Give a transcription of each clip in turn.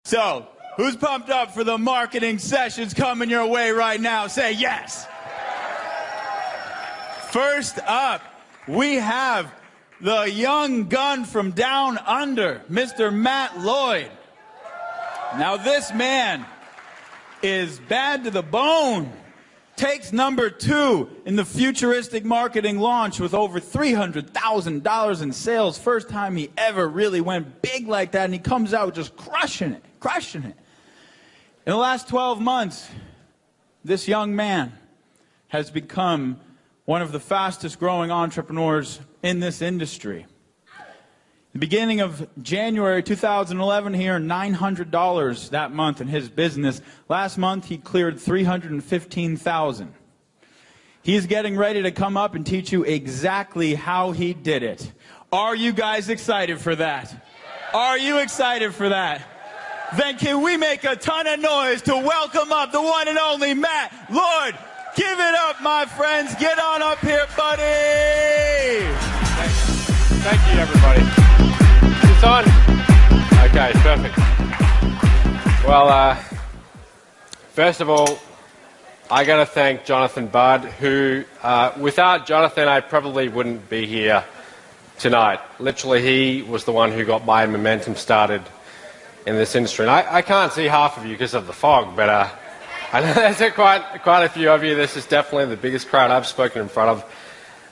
So, who's pumped up for the marketing sessions coming your way right now? Say yes. First up, we have the young gun from down under, Mr. Matt Lloyd. Now this man is bad to the bone. Takes number 2 in the futuristic marketing launch with over $300,000 in sales. First time he ever really went big like that, and he comes out just crushing it, crushing it. In the last 12 months, this young man has become one of the fastest growing entrepreneurs in this industry. The beginning of January 2011, he earned $900 that month in his business. Last month, he cleared $315,000. He's getting ready to come up and teach you exactly how he did it. Are you guys excited for that? Are you excited for that? Then can we make a ton of noise to welcome up the one and only Matt Lloyd? Give it up, my friends. Get on up here, buddy. Thank you, everybody. It's on? Okay, perfect. Well, first of all, I got to thank Jonathan Budd, who, without Jonathan, I probably wouldn't be here tonight. Literally, he was the one who got my momentum started in this industry. And I can't see half of you because of the fog, but I know there's quite a few of you. This is definitely the biggest crowd I've spoken in front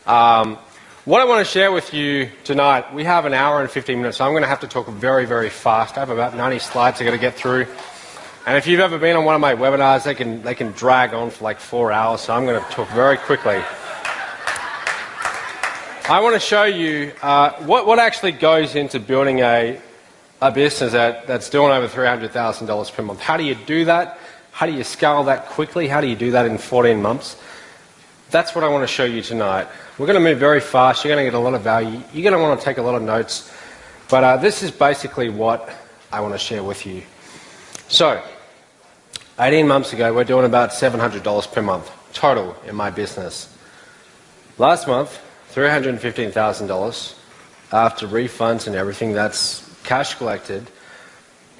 of. What I want to share with you tonight, we have an hour and 15 minutes, so I'm going to have to talk very, very fast. I have about 90 slides I've got to get through. And if you've ever been on one of my webinars, they can drag on for like 4 hours, so I'm going to talk very quickly. I want to show you what actually goes into building a business that's doing over $300,000 per month. How do you do that? How do you scale that quickly? How do you do that in 14 months? That's what I want to show you tonight. We're going to move very fast. You're going to get a lot of value. You're going to want to take a lot of notes. But this is basically what I want to share with you. So, 18 months ago, we're doing about $700 per month total in my business. Last month, $315,000 after refunds and everything. That's cash collected.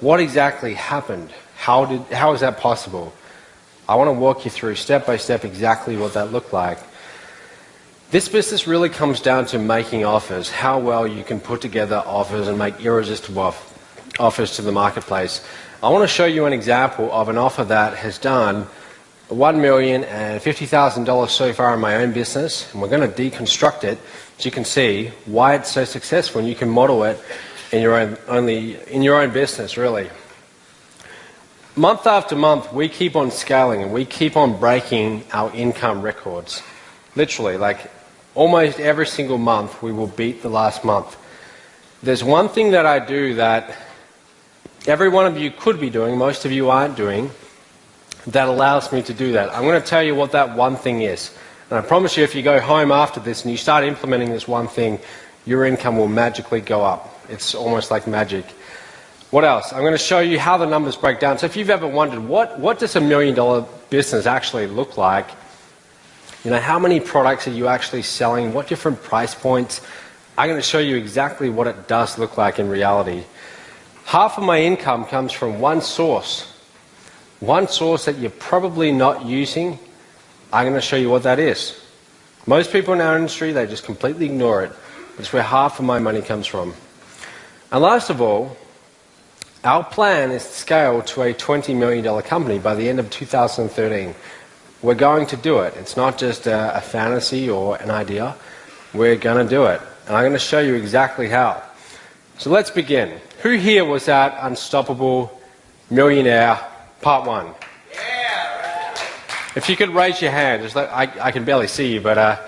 What exactly happened? How is that possible? I want to walk you through step by step exactly what that looked like. This business really comes down to making offers, how well you can put together offers and make irresistible offers to the marketplace. I want to show you an example of an offer that has done $1,050,000 so far in my own business, and we're going to deconstruct it so you can see why it's so successful and you can model it in your own business, really. Month after month, we keep on scaling and we keep on breaking our income records. Literally, like almost every single month, we will beat the last month. There's one thing that I do that every one of you could be doing, most of you aren't doing, that allows me to do that. I'm going to tell you what that one thing is. And I promise you, if you go home after this and you start implementing this one thing, your income will magically go up. It's almost like magic. What else? I'm going to show you how the numbers break down. So if you've ever wondered, what does $1 million business actually look like? You know, how many products are you actually selling? What different price points? I'm going to show you exactly what it does look like in reality. Half of my income comes from one source that you're probably not using. I'm going to show you what that is. Most people in our industry, they just completely ignore it. It's where half of my money comes from. And last of all, our plan is to scale to a $20 million company by the end of 2013. We're going to do it. It's not just a fantasy or an idea. We're going to do it. And I'm going to show you exactly how. So let's begin. Who here was at Unstoppable Millionaire Part 1? Yeah. If you could raise your hand. Just like, I can barely see you, but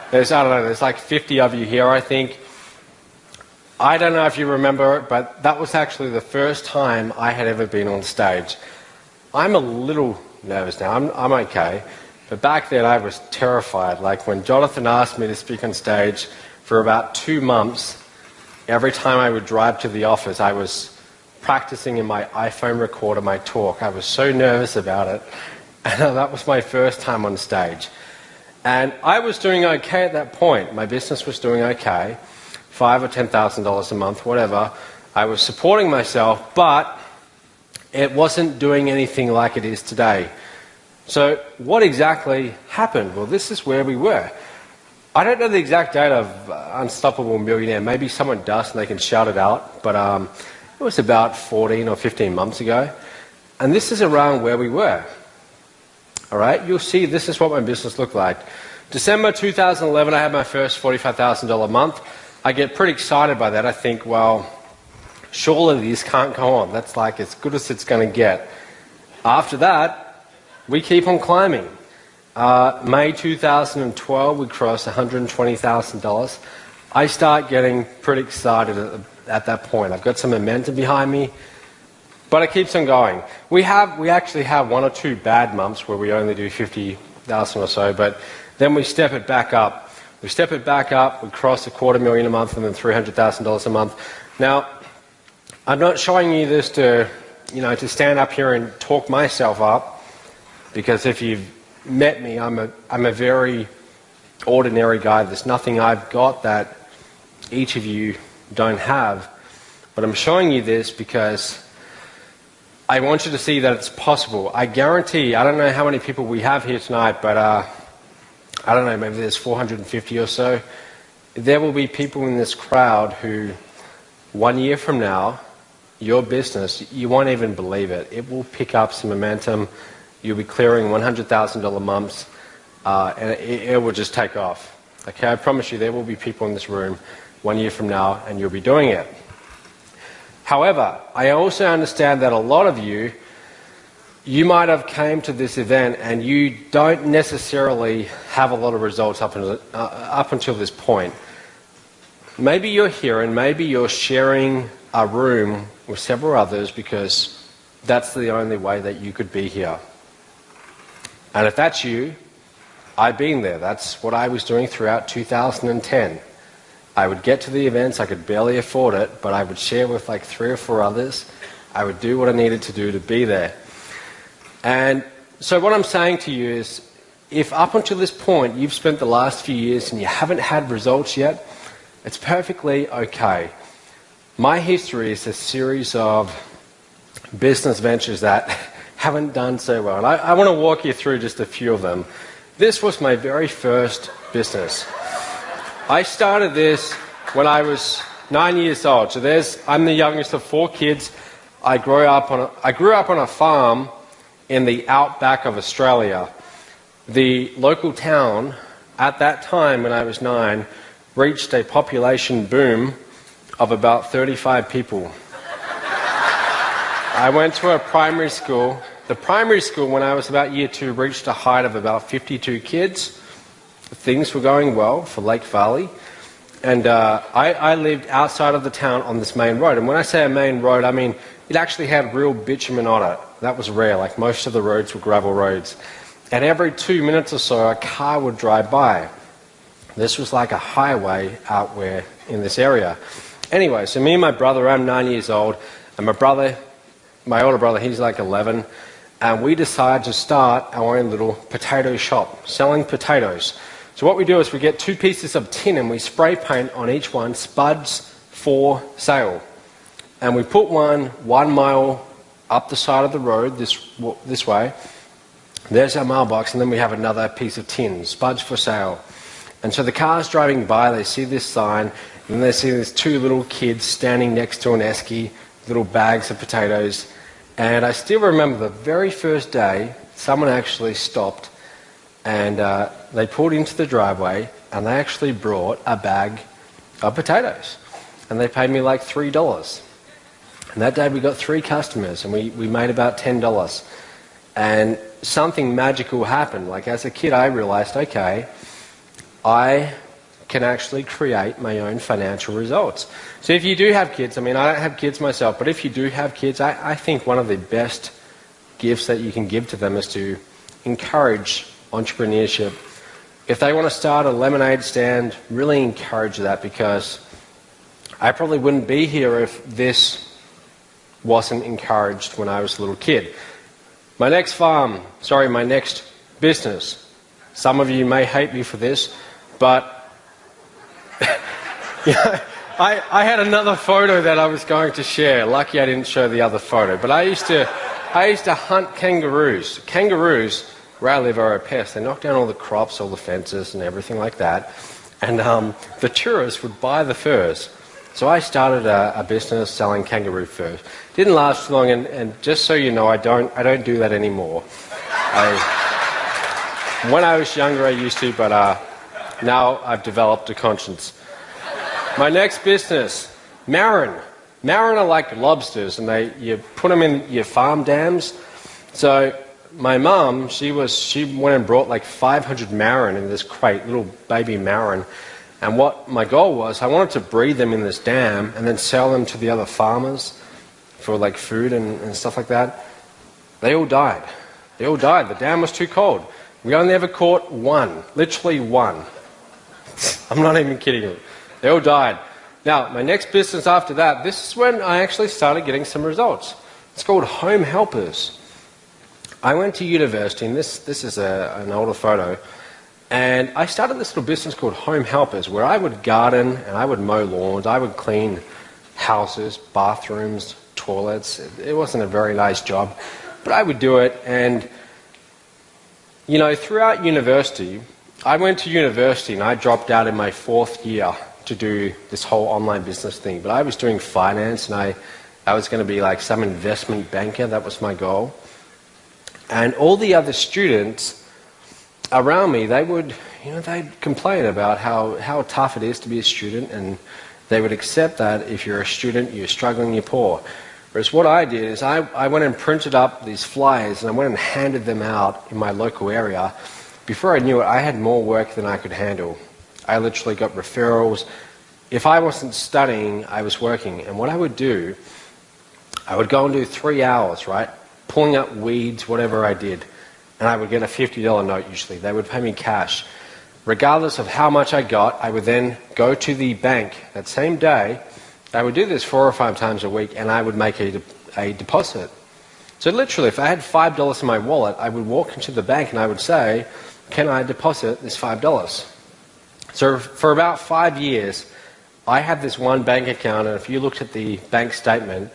there's like 50 of you here, I think. I don't know if you remember it, but that was actually the first time I had ever been on stage. I'm a little nervous now. I'm okay. But back then I was terrified. Like when Jonathan asked me to speak on stage for about 2 months, every time I would drive to the office, I was practicing in my iPhone recorder my talk. I was so nervous about it. And that was my first time on stage. And I was doing okay at that point. My business was doing okay. $5,000 or $10,000 a month, whatever. I was supporting myself, but It wasn't doing anything like it is today. So what exactly happened? Well, this is where we were. I don't know the exact date of Unstoppable Millionaire. Maybe someone does and they can shout it out. But it was about 14 or 15 months ago. And this is around where we were. All right, you'll see this is what my business looked like. December 2011, I had my first $45,000 month. I get pretty excited by that. I think, well, surely this can't go on. That's like as good as it's going to get. After that, we keep on climbing. May 2012, we crossed $120,000. I start getting pretty excited at that point. I've got some momentum behind me, but it keeps on going. We actually have one or two bad months where we only do 50,000 or so, but then we step it back up. We step it back up, we cross $250,000 a month and then $300,000 a month. Now, I'm not showing you this to stand up here and talk myself up, because if you've met me, I'm a very ordinary guy. There's nothing I've got that each of you don't have. But I'm showing you this because I want you to see that it's possible. I guarantee, I don't know how many people we have here tonight, but I don't know, maybe there's 450 or so. There will be people in this crowd who 1 year from now, your business, you won't even believe it. It will pick up some momentum. You'll be clearing $100,000 months, and it will just take off. Okay, I promise you there will be people in this room 1 year from now, and you'll be doing it. However, I also understand that a lot of you might have came to this event and you don't necessarily have a lot of results up until this point. Maybe you're here and maybe you're sharing a room with several others because that's the only way that you could be here. And if that's you, I've been there. That's what I was doing throughout 2010. I would get to the events, I could barely afford it, but I would share with like 3 or 4 others. I would do what I needed to do to be there. And so what I'm saying to you is, if up until this point you've spent the last few years and you haven't had results yet, it's perfectly okay. My history is a series of business ventures that haven't done so well. And I want to walk you through just a few of them. This was my very first business. I started this when I was 9 years old. So I'm the youngest of 4 kids. I grew up on a farm in the outback of Australia. The local town at that time when I was 9 reached a population boom of about 35 people. I went to a primary school. The primary school, when I was about year 2, reached a height of about 52 kids. Things were going well for Lake Valley. And I lived outside of the town on this main road. And when I say a main road, I mean it actually had real bitumen on it. That was rare. Like most of the roads were gravel roads. And every 2 minutes or so, a car would drive by. This was like a highway out where in this area. Anyway, so me and my brother, I'm 9 years old, and my older brother, he's like 11, and we decided to start our own little potato shop, selling potatoes. So what we do is we get 2 pieces of tin and we spray paint on each one, spuds for sale. And we put one 1 mile up the side of the road this way. There's our mailbox, and then we have another piece of tin, spuds for sale. And so the cars driving by, they see this sign, and they see these 2 little kids standing next to an esky, little bags of potatoes. And I still remember the very first day, someone actually stopped and they pulled into the driveway and they actually brought a bag of potatoes. And they paid me like $3. And that day we got 3 customers and we made about $10. And something magical happened. Like as a kid I realized, okay, I can actually create my own financial results. So if you do have kids, I mean, I don't have kids myself, but if you do have kids, I think one of the best gifts that you can give to them is to encourage entrepreneurship. If they want to start a lemonade stand, really encourage that, because I probably wouldn't be here if this wasn't encouraged when I was a little kid. My next business, some of you may hate me for this, but I had another photo that I was going to share. Lucky I didn't show the other photo. But I used to hunt kangaroos. Kangaroos, where I live, are a pest. They knock down all the crops, all the fences and everything like that. And the tourists would buy the furs. So I started a business selling kangaroo furs. Didn't last long, and just so you know, I don't do that anymore. When I was younger, I used to, but now I've developed a conscience. My next business, marron. Marron are like lobsters, and you put them in your farm dams. So my mum, she went and brought like 500 marron in this crate, little baby marron. And what my goal was, I wanted to breed them in this dam and then sell them to the other farmers for like food and stuff like that. They all died. They all died. The dam was too cold. We only ever caught one, literally one. I'm not even kidding you. They all died. Now, my next business after that, this is when I actually started getting some results. It's called Home Helpers. I went to university, and this is an older photo, and I started this little business called Home Helpers, where I would garden and I would mow lawns, I would clean houses, bathrooms, toilets. It wasn't a very nice job, but I would do it. And you know, throughout university, I went to university and I dropped out in my 4th year to do this whole online business thing. But I was doing finance, and I was going to be like some investment banker. That was my goal. And all the other students around me, they'd complain about how tough it is to be a student, and they would accept that if you're a student, you're struggling, you're poor. Whereas what I did is I went and printed up these flyers, and I went and handed them out in my local area. Before I knew it, I had more work than I could handle. I literally got referrals. If I wasn't studying, I was working. And what I would do, I would go and do 3 hours, right? Pulling up weeds, whatever I did. And I would get a $50 note usually. They would pay me cash. Regardless of how much I got, I would then go to the bank that same day. I would do this 4 or 5 times a week, and I would make a deposit. So literally, if I had $5 in my wallet, I would walk into the bank and I would say, can I deposit this $5? So for about 5 years, I had this one bank account, and if you looked at the bank statement,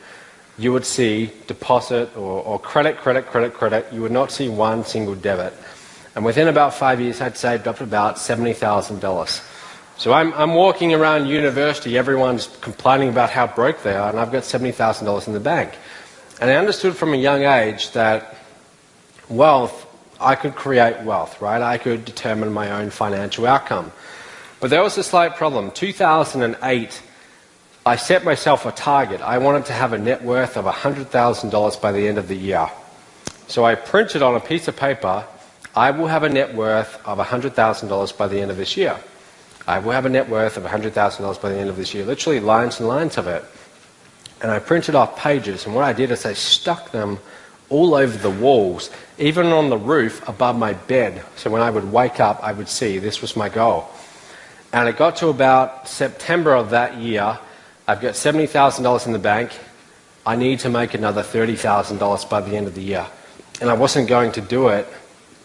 you would see deposit or credit. You would not see one single debit. And within about 5 years, I'd saved up about $70,000. So I'm walking around university, everyone's complaining about how broke they are, and I've got $70,000 in the bank. And I understood from a young age that wealth, I could create wealth, right? I could determine my own financial outcome. But there was a slight problem. 2008, I set myself a target. I wanted to have a net worth of $100,000 by the end of the year. So I printed on a piece of paper, I will have a net worth of $100,000 by the end of this year. I will have a net worth of $100,000 by the end of this year. Literally lines and lines of it. And I printed off pages, and what I did is I stuck them all over the walls, even on the roof above my bed. So when I would wake up, I would see this was my goal. And it got to about September of that year. I've got $70,000 in the bank. I need to make another $30,000 by the end of the year. And I wasn't going to do it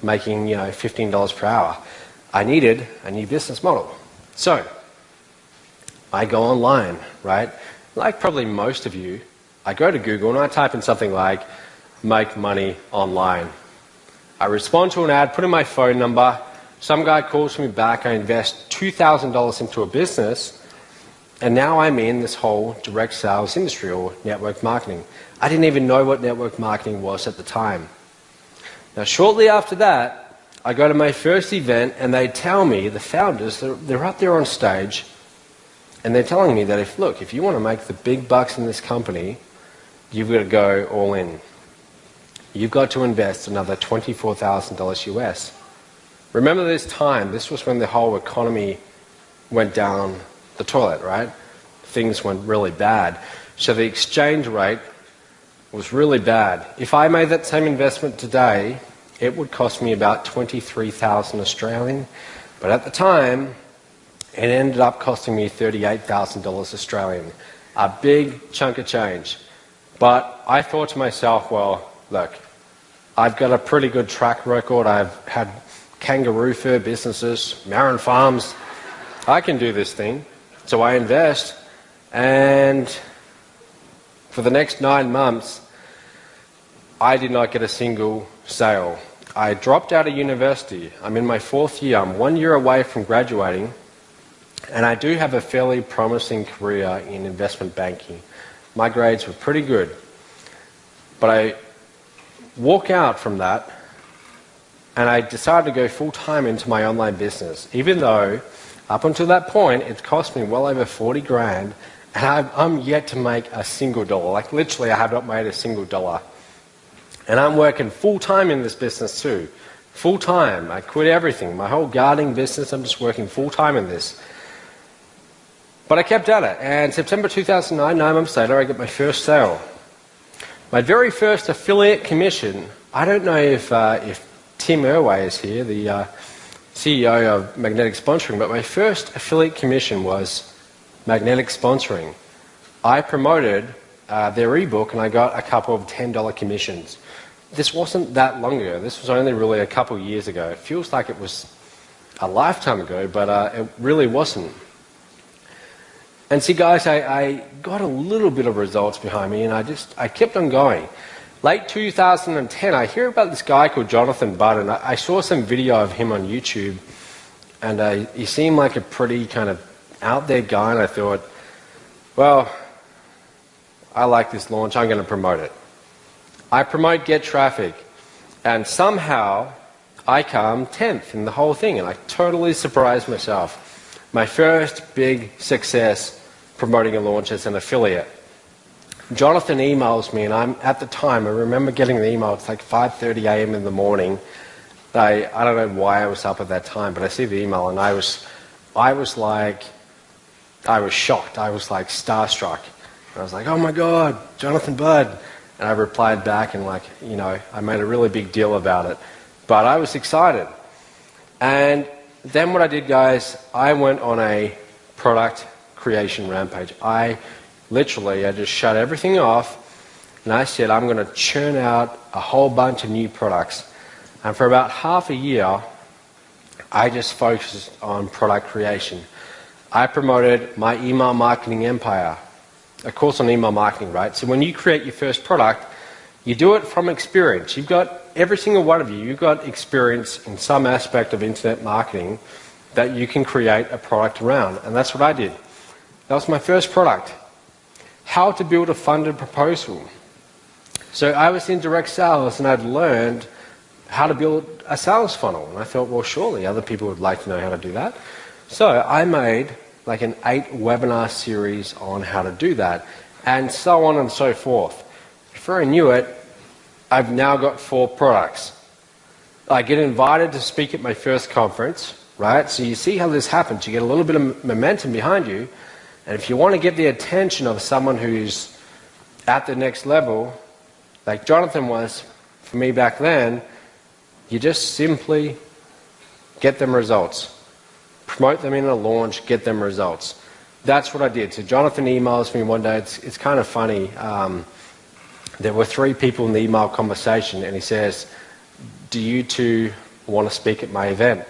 making, $15 per hour. I needed a new business model. So I go online, right? Like probably most of you, I go to Google and I type in something like make money online. I respond to an ad, put in my phone number. Some guy calls me back. I invest $2,000 into a business, and now I'm in this whole direct sales industry or network marketing. I didn't even know what network marketing was at the time. Now, shortly after that, I go to my first event, and they tell me, the founders, they're up there on stage, and they're telling me that if you want to make the big bucks in this company, you've got to go all in. You've got to invest another $24,000 US. Remember this time, this was when the whole economy went down the toilet, right? Things went really bad. So the exchange rate was really bad. If I made that same investment today, it would cost me about 23,000 Australian. But at the time, it ended up costing me $38,000 Australian. A big chunk of change. But I thought to myself, well, look, I've got a pretty good track record. I've had kangaroo fur businesses, marron farms. I can do this thing. So I invest, And for the next 9 months, I did not get a single sale. I dropped out of university. I'm in my 4th year. I'm 1 year away from graduating. And I do have a fairly promising career in investment banking. My grades were pretty good. But I walk out from that and I decided to go full-time into my online business, even though up until that point it cost me well over 40 grand and I'm yet to make a single dollar. Like literally I have not made a single dollar. And I'm working full-time in this business too. Full-time. I quit everything. My whole gardening business, I'm just working full-time in this. But I kept at it. And September 2009, 9 months later, I get my first sale. My very first affiliate commission, I don't know if Tim Irway is here, the CEO of Magnetic Sponsoring, but my first affiliate commission was Magnetic Sponsoring. I promoted their ebook and I got a couple of $10 commissions. This wasn't that long ago. This was only really a couple of years ago. It feels like it was a lifetime ago, but it really wasn't. And see, guys, I got a little bit of results behind me, and I kept on going. Late 2010, I hear about this guy called Jonathan Budd, and I saw some video of him on YouTube, and he seemed like a pretty kind of out there guy, and I thought, well, I like this launch, I'm going to promote it. I promote Get Traffic, and somehow I come 10th in the whole thing, and I totally surprised myself. My first big success promoting a launch as an affiliate. Jonathan emails me, and at the time, I remember getting the email, it's like 5:30 a.m. in the morning. I don't know why I was up at that time, but I see the email, and I was shocked. I was like starstruck. I was like, oh my God, Jonathan Budd. And I replied back and I made a really big deal about it. But I was excited. And then what I did, guys, I went on a product creation rampage. I just shut everything off and I said, I'm going to churn out a whole bunch of new products. And for about half a year, I just focused on product creation. I promoted my email marketing empire, a course on email marketing, right? So when you create your first product, you do it from experience. You've got, every single one of you, you've got experience in some aspect of internet marketing that you can create a product around. And that's what I did. That was my first product. How to build a funded proposal. So I was in direct sales and I'd learned how to build a sales funnel. And I thought, well, surely other people would like to know how to do that. So I made like an 8-webinar series on how to do that, and so on and so forth. Before I knew it, I've now got 4 products. I get invited to speak at my first conference, right? So you see how this happens. You get a little bit of momentum behind you, and if you want to get the attention of someone who's at the next level, like Jonathan was for me back then, you just simply get them results. Promote them in a launch, get them results. That's what I did. So Jonathan emails me one day. It's kind of funny. There were 3 people in the email conversation, and he says, do you two want to speak at my event?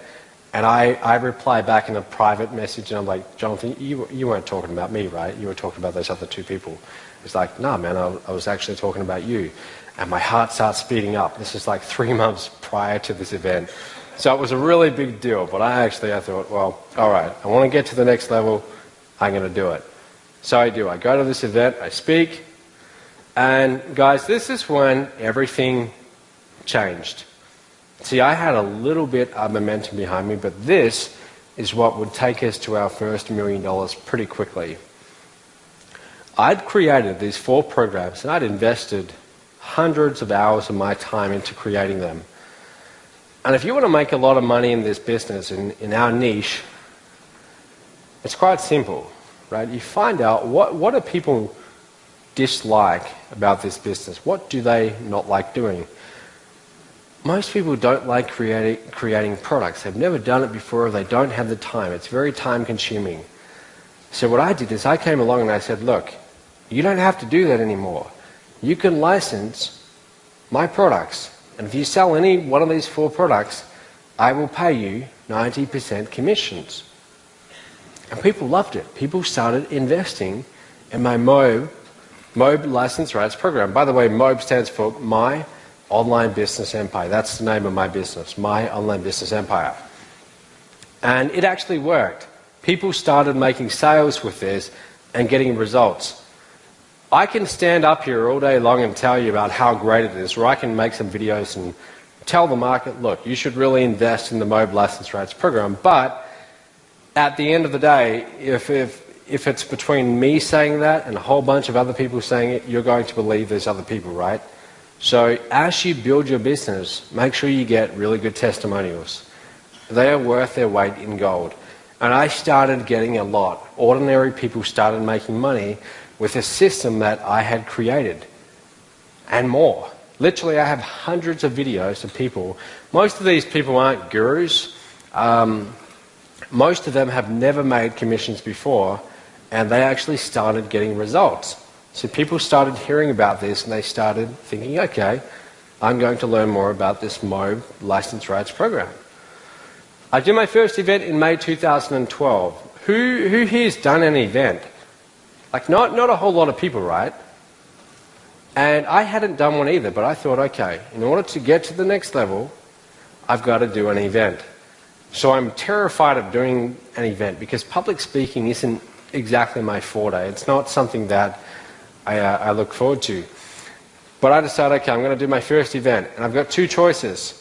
And I reply back in a private message, and I'm like, Jonathan, you weren't talking about me, right? You were talking about those other 2 people. He's like, no, man, I was actually talking about you. And my heart starts speeding up. This is like 3 months prior to this event. So it was a really big deal, but I thought, well, all right, I want to get to the next level, I'm going to do it. So I do. I go to this event, I speak, and guys, this is when everything changed. See, I had a little bit of momentum behind me, but this is what would take us to our first $1 million pretty quickly. I'd created these 4 programs, and I'd invested hundreds of hours of my time into creating them. And if you want to make a lot of money in this business, in our niche, it's quite simple, right? You find out what do people dislike about this business? What do they not like doing? Most people don't like creating products. They've never done it before, or they don't have the time. It's very time consuming. So what I did is I came along and I said, look, you don't have to do that anymore. You can license my products. And if you sell any one of these 4 products, I will pay you 90% commissions. And people loved it. People started investing in my MOBE license rights program. By the way, MOBE stands for My Online Business Empire. That's the name of my business, My Online Business Empire. And it actually worked. People started making sales with this and getting results. I can stand up here all day long and tell you about how great it is, or I can make some videos and tell the market, look, you should really invest in the MOBE license rights program. But at the end of the day, if it's between me saying that and a whole bunch of other people saying it, you're going to believe there's other people, right? So as you build your business, make sure you get really good testimonials. They are worth their weight in gold. And I started getting a lot. Ordinary people started making money with a system that I had created and more. Literally, I have hundreds of videos of people. Most of these people aren't gurus. Most of them have never made commissions before, and they actually started getting results. So people started hearing about this, and they started thinking, okay, I'm going to learn more about this MOBE license rights program. I did my first event in May 2012. Who here's done an event? Like, not a whole lot of people, right? And I hadn't done one either, but I thought, okay, in order to get to the next level, I've got to do an event. So I'm terrified of doing an event because public speaking isn't exactly my forte. It's not something that I look forward to. But I decided, okay, I'm going to do my first event, and I've got two choices.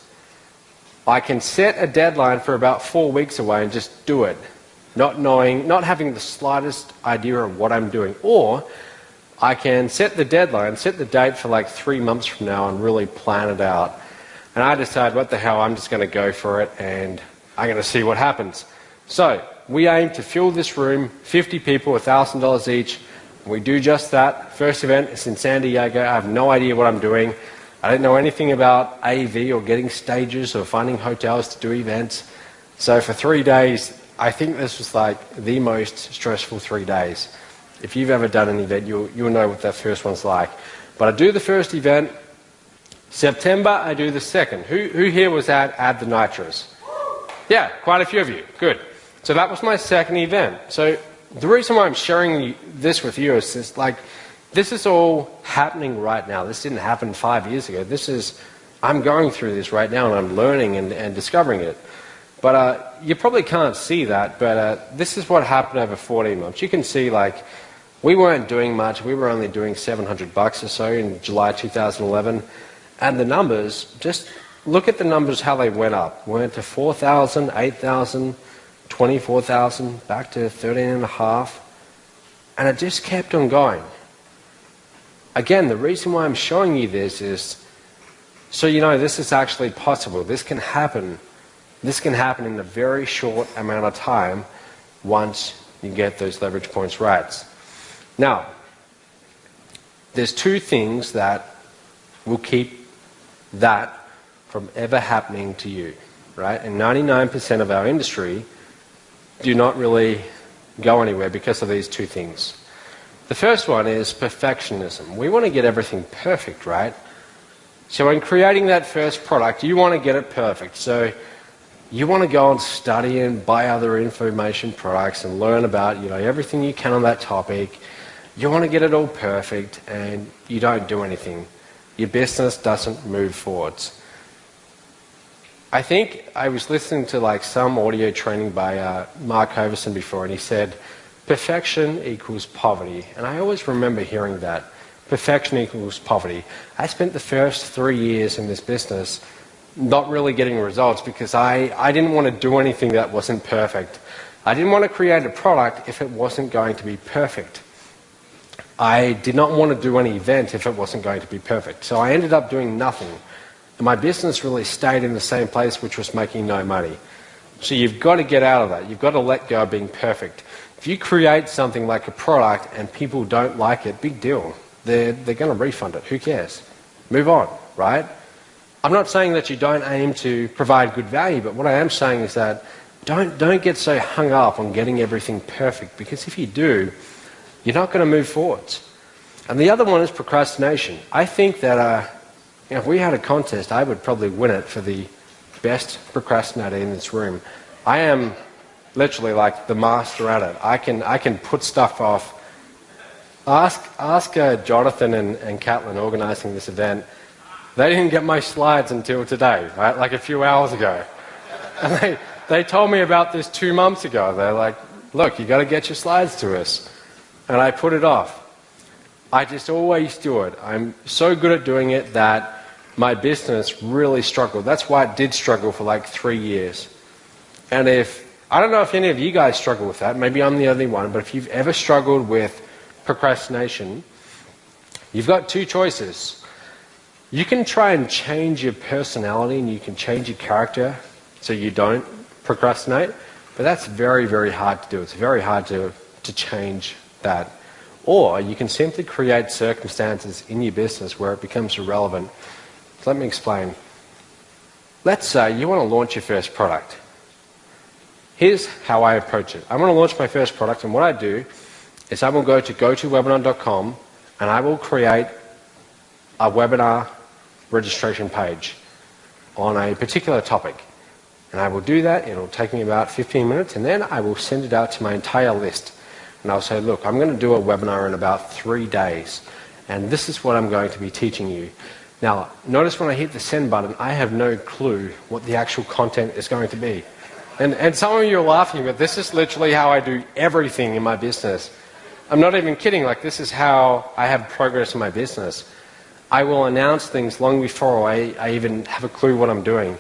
I can set a deadline for about 4 weeks away and just do it, not having the slightest idea of what I'm doing. Or I can set the deadline, set the date for like 3 months from now and really plan it out. And I decided, what the hell, I'm just going to go for it and I'm going to see what happens. So we aim to fill this room, 50 people, $1,000 each. We do just that. First event is in San Diego. I have no idea what I'm doing. I don't know anything about AV or getting stages or finding hotels to do events. So for 3 days, I think this was like the most stressful 3 days. If you've ever done an event, you'll know what that first one's like. But I do the first event. September, I do the second. Who here was at Add the Nitros? Yeah, quite a few of you. Good. So that was my second event. So the reason why I'm sharing this with you is this is all happening right now. This didn't happen 5 years ago. I'm going through this right now and I'm learning and discovering it. But you probably can't see that, but this is what happened over 14 months. You can see, like, we weren't doing much. We were only doing $700 or so in July 2011. And the numbers, just look at the numbers, how they went up. Went to 4,000, 8,000, 24,000, back to 13.5. And it just kept on going. Again, the reason why I'm showing you this is so you know this is actually possible. This can happen. This can happen in a very short amount of time once you get those leverage points right. Now, there's two things that will keep that from ever happening to you, right? And 99% of our industry do not really go anywhere because of these two things. The first one is perfectionism. We want to get everything perfect, right? So in creating that first product, you want to get it perfect. So you want to go and study and buy other information products and learn about, everything you can on that topic. You want to get it all perfect and you don't do anything. Your business doesn't move forwards. I think I was listening to some audio training by Mark Hoverson before, and he said, perfection equals poverty. And I always remember hearing that. Perfection equals poverty. I spent the first 3 years in this business not really getting results because I didn't want to do anything that wasn't perfect. I didn't want to create a product if it wasn't going to be perfect. I did not want to do any event if it wasn't going to be perfect. So I ended up doing nothing. And my business really stayed in the same place, which was making no money. So you've got to get out of that. You've got to let go of being perfect. If you create something like a product and people don't like it, big deal. They're going to refund it. Who cares? Move on, right? I'm not saying that you don't aim to provide good value, but what I am saying is that don't get so hung up on getting everything perfect, because if you do, you're not going to move forwards. And the other one is procrastination. I think that if we had a contest, I would probably win it for the best procrastinator in this room. I am literally like the master at it. I can put stuff off Ask Jonathan and Catlin organising this event. They didn't get my slides until today, right? Like a few hours ago. And they told me about this 2 months ago. They're like, look, you got to get your slides to us. And I put it off. I just always do it. I'm so good at doing it that my business really struggled. That's why it did struggle for like 3 years. And I don't know if any of you guys struggle with that. Maybe I'm the only one. But if you've ever struggled with procrastination, you've got two choices. You can try and change your personality and you can change your character so you don't procrastinate, but that's very, very hard to do. It's very hard to change that. Or you can simply create circumstances in your business where it becomes irrelevant. So let me explain. Let's say you want to launch your first product. Here's how I approach it. I want to launch my first product, and what I do is I will go to gotowebinar.com and I will create a webinar registration page on a particular topic. And I will do that. It'll take me about 15 minutes, and then I will send it out to my entire list. And I'll say, look, I'm going to do a webinar in about 3 days, and this is what I'm going to be teaching you. Now, notice when I hit the send button, I have no clue what the actual content is going to be. And some of you are laughing, but this is literally how I do everything in my business. I'm not even kidding. Like, this is how I have progress in my business. I will announce things long before I even have a clue what I'm doing.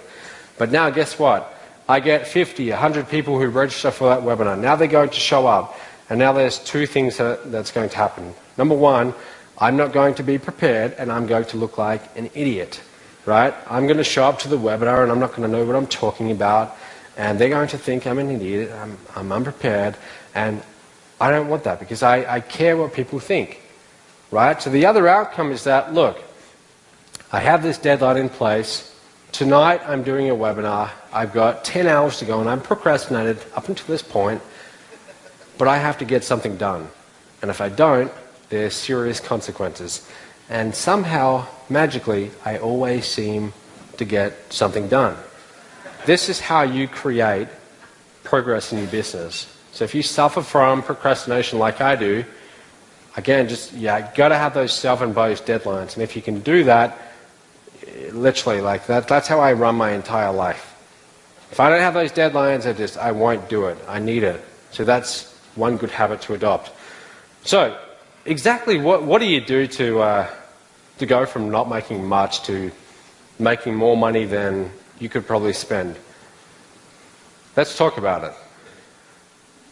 But now, guess what? I get 50, 100 people who register for that webinar. Now they're going to show up. And now there's two things that's going to happen. Number one, I'm not going to be prepared, and I'm going to look like an idiot, right? I'm going to show up to the webinar, and I'm not going to know what I'm talking about. And they're going to think I'm an idiot, I'm unprepared, and I don't want that because I care what people think, right? So the other outcome is that, look, I have this deadline in place. Tonight I'm doing a webinar. I've got 10 hours to go, and I'm procrastinated up until this point, but I have to get something done. And if I don't, there's serious consequences. And somehow, magically, I always seem to get something done. This is how you create progress in your business. So if you suffer from procrastination like I do, again, got to have those self-imposed deadlines. And if you can do that, literally, like that's how I run my entire life. If I don't have those deadlines, I won't do it. I need it. So that's one good habit to adopt. So exactly what do you do to go from not making much to making more money than you could probably spend? Let's talk about it.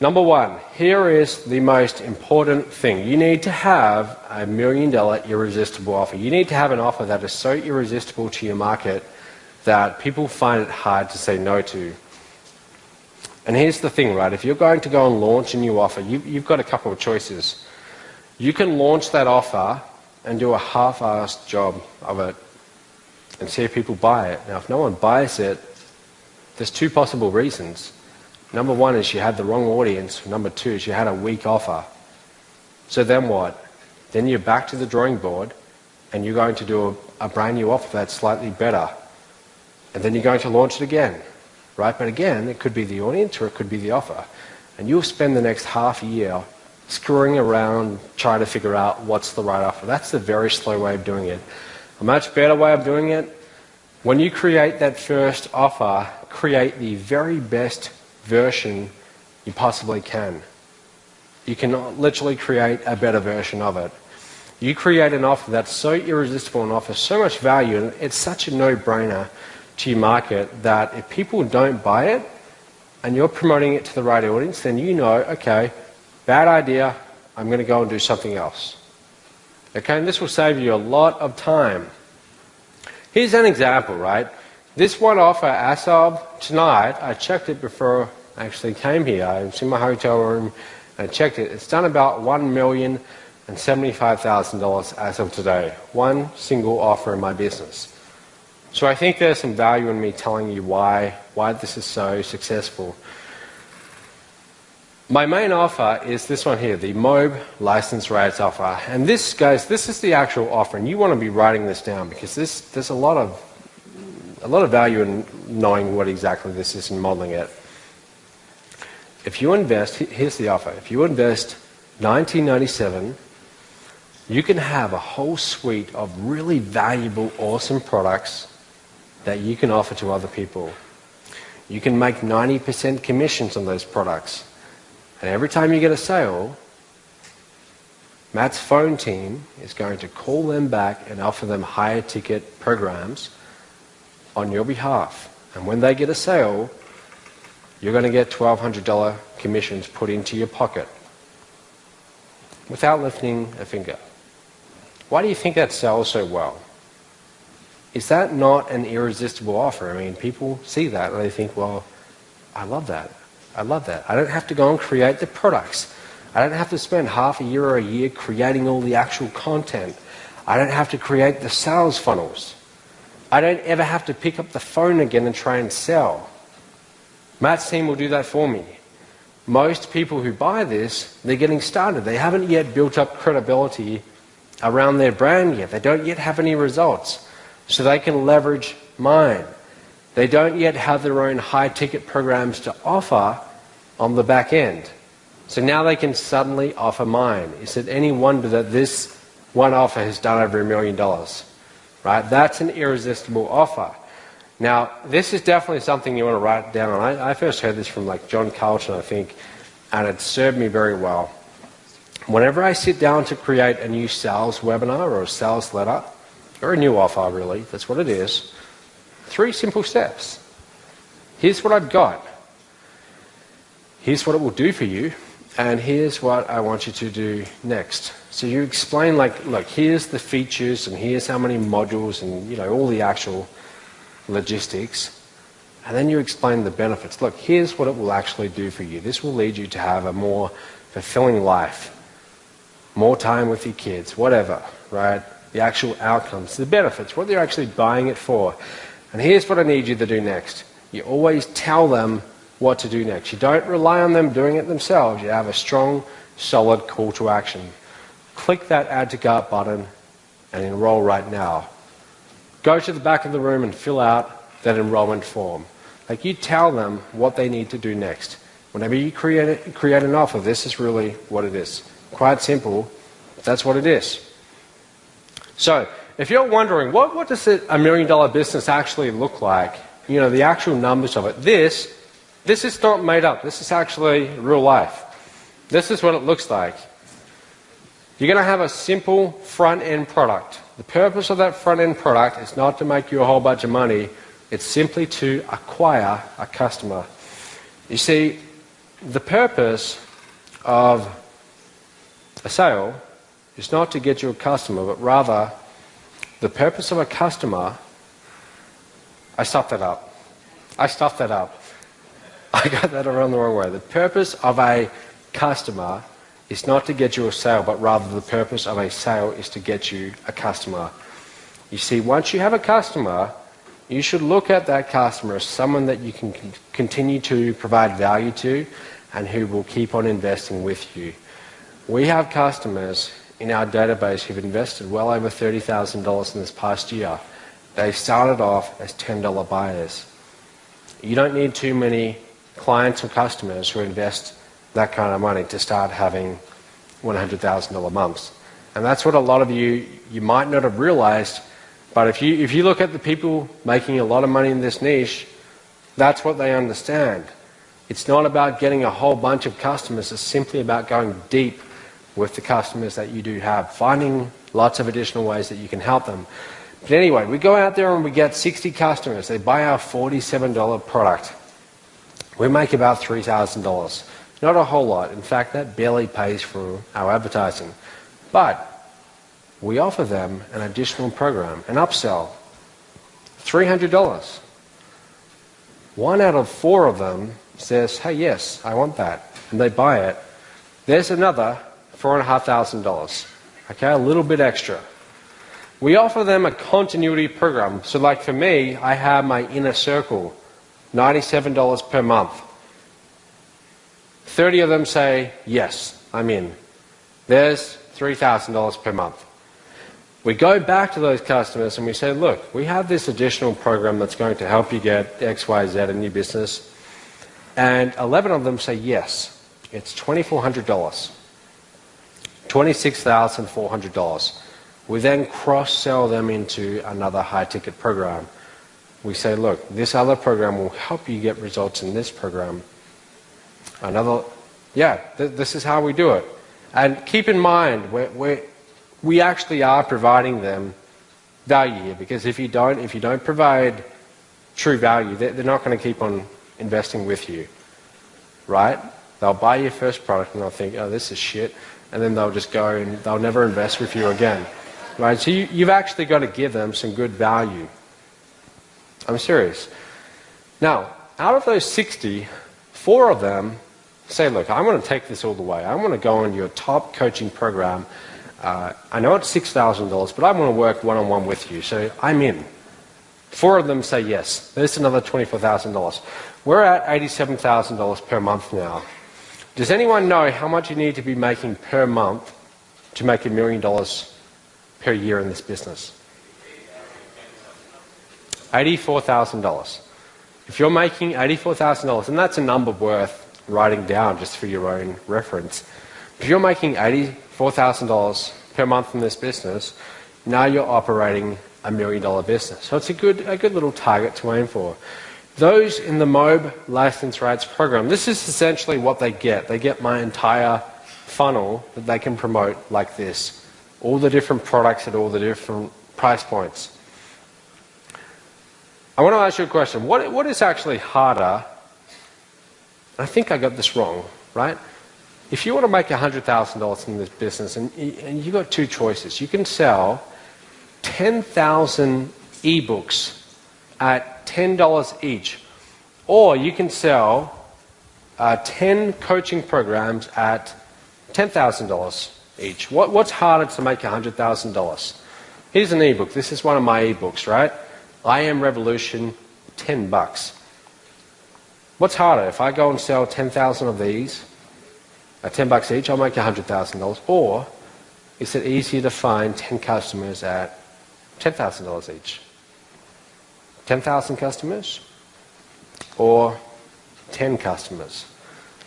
Number one, here is the most important thing. You need to have a $1 million irresistible offer. You need to have an offer that is so irresistible to your market that people find it hard to say no to. And here's the thing, right? If you're going to go and launch a new offer, you've got a couple of choices. You can launch that offer and do a half-assed job of it and see if people buy it. Now, if no one buys it, there's two possible reasons. Number one is you had the wrong audience. Number two is you had a weak offer. So then what? Then you're back to the drawing board and you're going to do a brand new offer that's slightly better. And then you're going to launch it again, right? But again, it could be the audience or it could be the offer. And you'll spend the next half a year screwing around trying to figure out what's the right offer. That's the very slow way of doing it. A much better way of doing it, when you create that first offer, create the very best version you possibly can. You can literally create a better version of it. You create an offer that's so irresistible and offers so much value, and it's such a no-brainer to your market that if people don't buy it and you're promoting it to the right audience, then you know, okay, bad idea, I'm going to go and do something else. Okay, and this will save you a lot of time. Here's an example, right? This one offer, as of tonight, I checked it before I actually came here. I was in my hotel room and I checked it. It's done about $1,075,000 as of today. One single offer in my business. So I think there's some value in me telling you why this is so successful. My main offer is this one here, the MOBE license rates offer. And this, guys, this is the actual offer, and you want to be writing this down because there's a lot of value in knowing what exactly this is and modeling it. If you invest, here's the offer. If you invest $19.97 You can have a whole suite of really valuable, awesome products that you can offer to other people. You can make 90% commissions on those products. And every time you get a sale, Matt's phone team is going to call them back and offer them higher ticket programs on your behalf. And when they get a sale, you're going to get $1,200 commissions put into your pocket without lifting a finger. Why do you think that sells so well? Is that not an irresistible offer? I mean, people see that and they think, well, I love that. I love that. I don't have to go and create the products. I don't have to spend half a year or a year creating all the actual content. I don't have to create the sales funnels. I don't ever have to pick up the phone again and try and sell. Matt's team will do that for me. Most people who buy this, they're getting started. They haven't yet built up credibility around their brand yet. They don't yet have any results. So they can leverage mine. They don't yet have their own high-ticket programs to offer on the back end. So now they can suddenly offer mine. Is it any wonder that this one offer has done over $1 million? Right? That's an irresistible offer. Now, this is definitely something you want to write down. I first heard this from like John Carlton, I think, and it served me very well. Whenever I sit down to create a new sales webinar or a sales letter, or a new offer really, that's what it is, 3 simple steps. Here's what I've got. Here's what it will do for you, and here's what I want you to do next. So you explain like, look, here's the features, and here's how many modules, and you know, all the actual logistics, and then you explain the benefits. Look, here's what it will actually do for you. This will lead you to have a more fulfilling life, more time with your kids, whatever, right? The actual outcomes, the benefits, what they're actually buying it for. And here's what I need you to do next. You always tell them what to do next. You don't rely on them doing it themselves. You have a strong, solid call to action. Click that Add to Cart button and enroll right now. Go to the back of the room and fill out that enrollment form. Like, you tell them what they need to do next. Whenever you create an offer, this is really what it is. Quite simple, that's what it is. So, if you're wondering, what does a $1 million business actually look like? You know, the actual numbers of it. This is not made up. This is actually real life. This is what it looks like. You're going to have a simple front-end product. The purpose of that front-end product is not to make you a whole bunch of money. It's simply to acquire a customer. You see, the purpose of a sale is not to get you a customer, but rather the purpose of a customer... I stuffed that up. I got that around the wrong way. The purpose of a customer is not to get you a sale, but rather the purpose of a sale is to get you a customer. You see, once you have a customer, you should look at that customer as someone that you can continue to provide value to and who will keep on investing with you. We have customers in our database who've invested well over $30,000 in this past year. They started off as $10 buyers. You don't need too many clients or customers who invest that kind of money to start having $100,000 months. And that's what a lot of you might not have realized, but if you look at the people making a lot of money in this niche, that's what they understand. It's not about getting a whole bunch of customers, it's simply about going deep with the customers that you do have, finding lots of additional ways that you can help them. But anyway, we go out there and we get 60 customers. They buy our $47 product. We make about $3,000. Not a whole lot. In fact, that barely pays for our advertising. But we offer them an additional program, an upsell, $300. 1 out of 4 of them says, hey, yes, I want that. And they buy it. There's another $4,500. Okay, a little bit extra. We offer them a continuity program. So like for me, I have my inner circle, $97 per month. 30 of them say, yes, I'm in. There's $3,000 per month. We go back to those customers and we say, look, we have this additional program that's going to help you get X, Y, Z in your business. And 11 of them say, yes, it's $2,400. $26,400. We then cross-sell them into another high-ticket program. We say, look, this other program will help you get results in this program. This is how we do it. And keep in mind, we actually are providing them value here, because if you don't provide true value, they're not going to keep on investing with you, right? They'll buy your first product and they'll think, oh, this is shit, and then they'll just go and they'll never invest with you again, right? So you've actually got to give them some good value. I'm serious. Now, out of those 60, 4 of them say, look, I want to take this all the way. I want to go on your top coaching program. I know it's $6,000, but I want to work one-on-one with you, so I'm in. 4 of them say yes. There's another $24,000. We're at $87,000 per month now. Does anyone know how much you need to be making per month to make $1 million per year in this business? $84,000. If you're making $84,000, and that's a number worth writing down just for your own reference. If you're making $84,000 per month in this business, now you're operating $1 million business. So it's a good little target to aim for. Those in the MOBE license rights program, this is essentially what they get. They get my entire funnel that they can promote like this. All the different products at all the different price points. I want to ask you a question. What is actually harder? I think I got this wrong, right? If you want to make $100,000 in this business, and you've got 2 choices. You can sell 10,000 ebooks at $10 each, or you can sell 10 coaching programs at $10,000 each. What's harder to make $100,000? Here's an ebook. This is one of my ebooks, right? I Am Revolution, $10. What's harder? If I go and sell 10,000 of these at $10 each, I'll make $100,000. Or is it easier to find 10 customers at $10,000 each? 10,000 customers or 10 customers?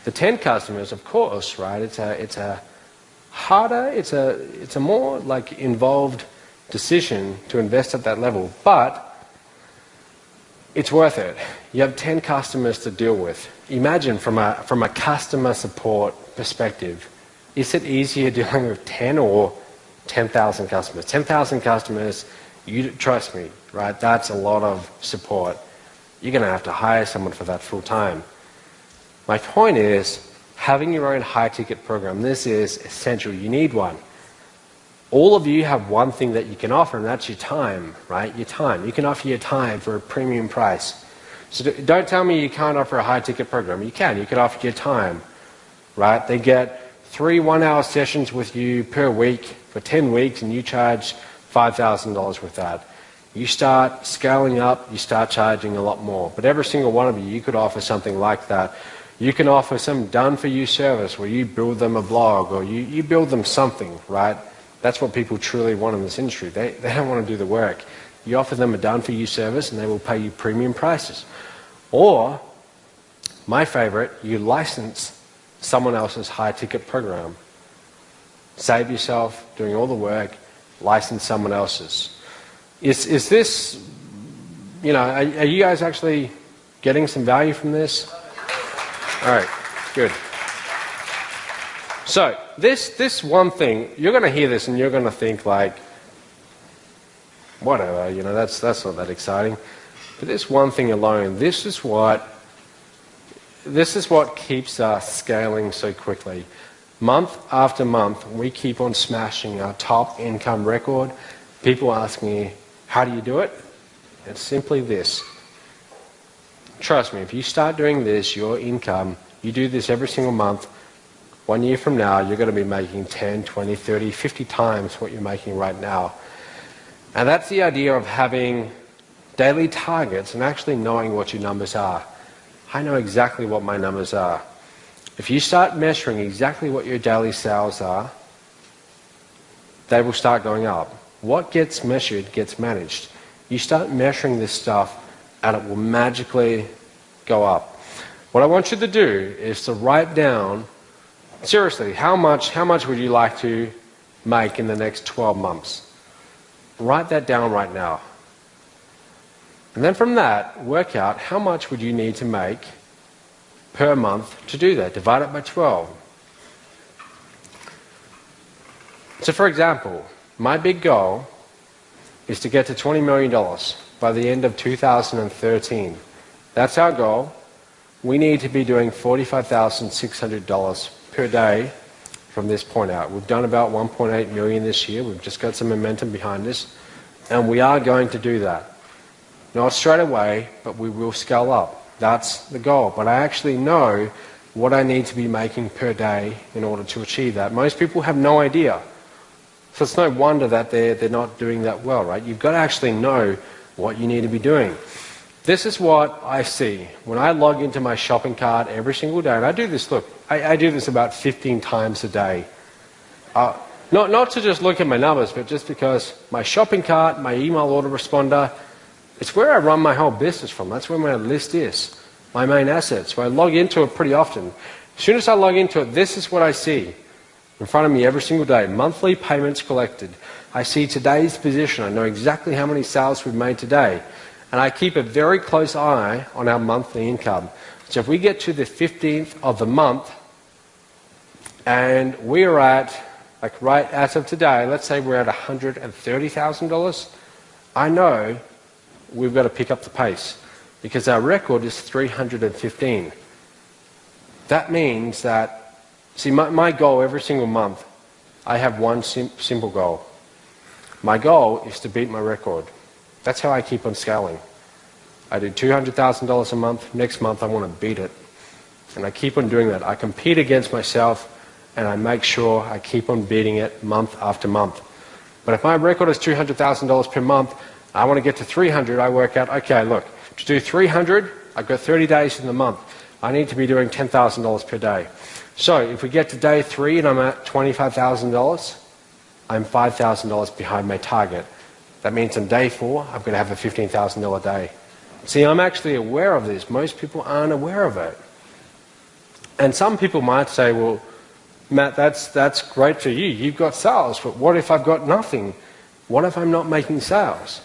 The 10 customers, of course, right? It's a harder, it's a more like involved decision to invest at that level, but it's worth it. You have 10 customers to deal with. Imagine from a customer support perspective, is it easier dealing with 10 or 10,000 customers? 10,000 customers, you trust me, right? That's a lot of support. You're going to have to hire someone for that full time. My point is, having your own high-ticket program, this is essential. You need one. All of you have one thing that you can offer, and that's your time, right? Your time. You can offer your time for a premium price. So don't tell me you can't offer a high-ticket program. You can. You can offer your time, right? They get 3 one-hour sessions with you per week for 10 weeks, and you charge $5,000 with that. You start scaling up, you start charging a lot more. But every single one of you could offer something like that. You can offer some done-for-you service where you build them a blog, or you build them something, right? That's what people truly want in this industry. They don't want to do the work. You offer them a done-for-you service and they will pay you premium prices. Or, my favorite, you license someone else's high-ticket program. Save yourself doing all the work, license someone else's. Is this, are you guys actually getting some value from this? All right, good. So, this one thing, you're going to hear this and you're going to think like, whatever, that's not that exciting. But this one thing alone, this is what keeps us scaling so quickly. Month after month, we keep on smashing our top income record. People ask me, how do you do it? It's simply this. Trust me, if you start doing this, your income, you do this every single month, 1 year from now, you're going to be making 10, 20, 30, 50 times what you're making right now. And that's the idea of having daily targets and actually knowing what your numbers are. I know exactly what my numbers are. If you start measuring exactly what your daily sales are, they will start going up. What gets measured gets managed. You start measuring this stuff and it will magically go up. What I want you to do is to write down Seriously, how much would you like to make in the next 12 months? Write that down right now. And then from that, work out how much would you need to make per month to do that. Divide it by 12. So for example, my big goal is to get to $20 million by the end of 2013. That's our goal. We need to be doing $45,600 per day from this point out. We've done about 1.8 million this year. We've just got some momentum behind us, and we are going to do that. Not straight away, but we will scale up. That's the goal. But I actually know what I need to be making per day in order to achieve that. Most people have no idea. So it's no wonder that they're not doing that well, right? You've got to actually know what you need to be doing. This is what I see when I log into my shopping cart every single day. And I do this, look, I do this about 15 times a day. Not to just look at my numbers, but just because my shopping cart, my email autoresponder, it's where I run my whole business from. That's where my list is, my main assets. So I log into it pretty often. As soon as I log into it, this is what I see in front of me every single day. Monthly payments collected. I see today's position. I know exactly how many sales we've made today. And I keep a very close eye on our monthly income. So if we get to the 15th of the month, and we're at, like right as of today, let's say we're at $130,000, I know we've got to pick up the pace because our record is 315. That means that, see, my goal every single month, I have one simple goal. My goal is to beat my record. That's how I keep on scaling. I do $200,000 a month. Next month I want to beat it. And I keep on doing that. I compete against myself and I make sure I keep on beating it month after month. But if my record is $200,000 per month, I want to get to 300, I work out, okay, look, to do 300, I've got 30 days in the month. I need to be doing $10,000 per day. So if we get to day 3 and I'm at $25,000, I'm $5,000 behind my target. That means on day 4, I'm going to have a $15,000 day. See, I'm actually aware of this. Most people aren't aware of it. And some people might say, well, Matt, that's great for you. You've got sales, but what if I've got nothing? What if I'm not making sales?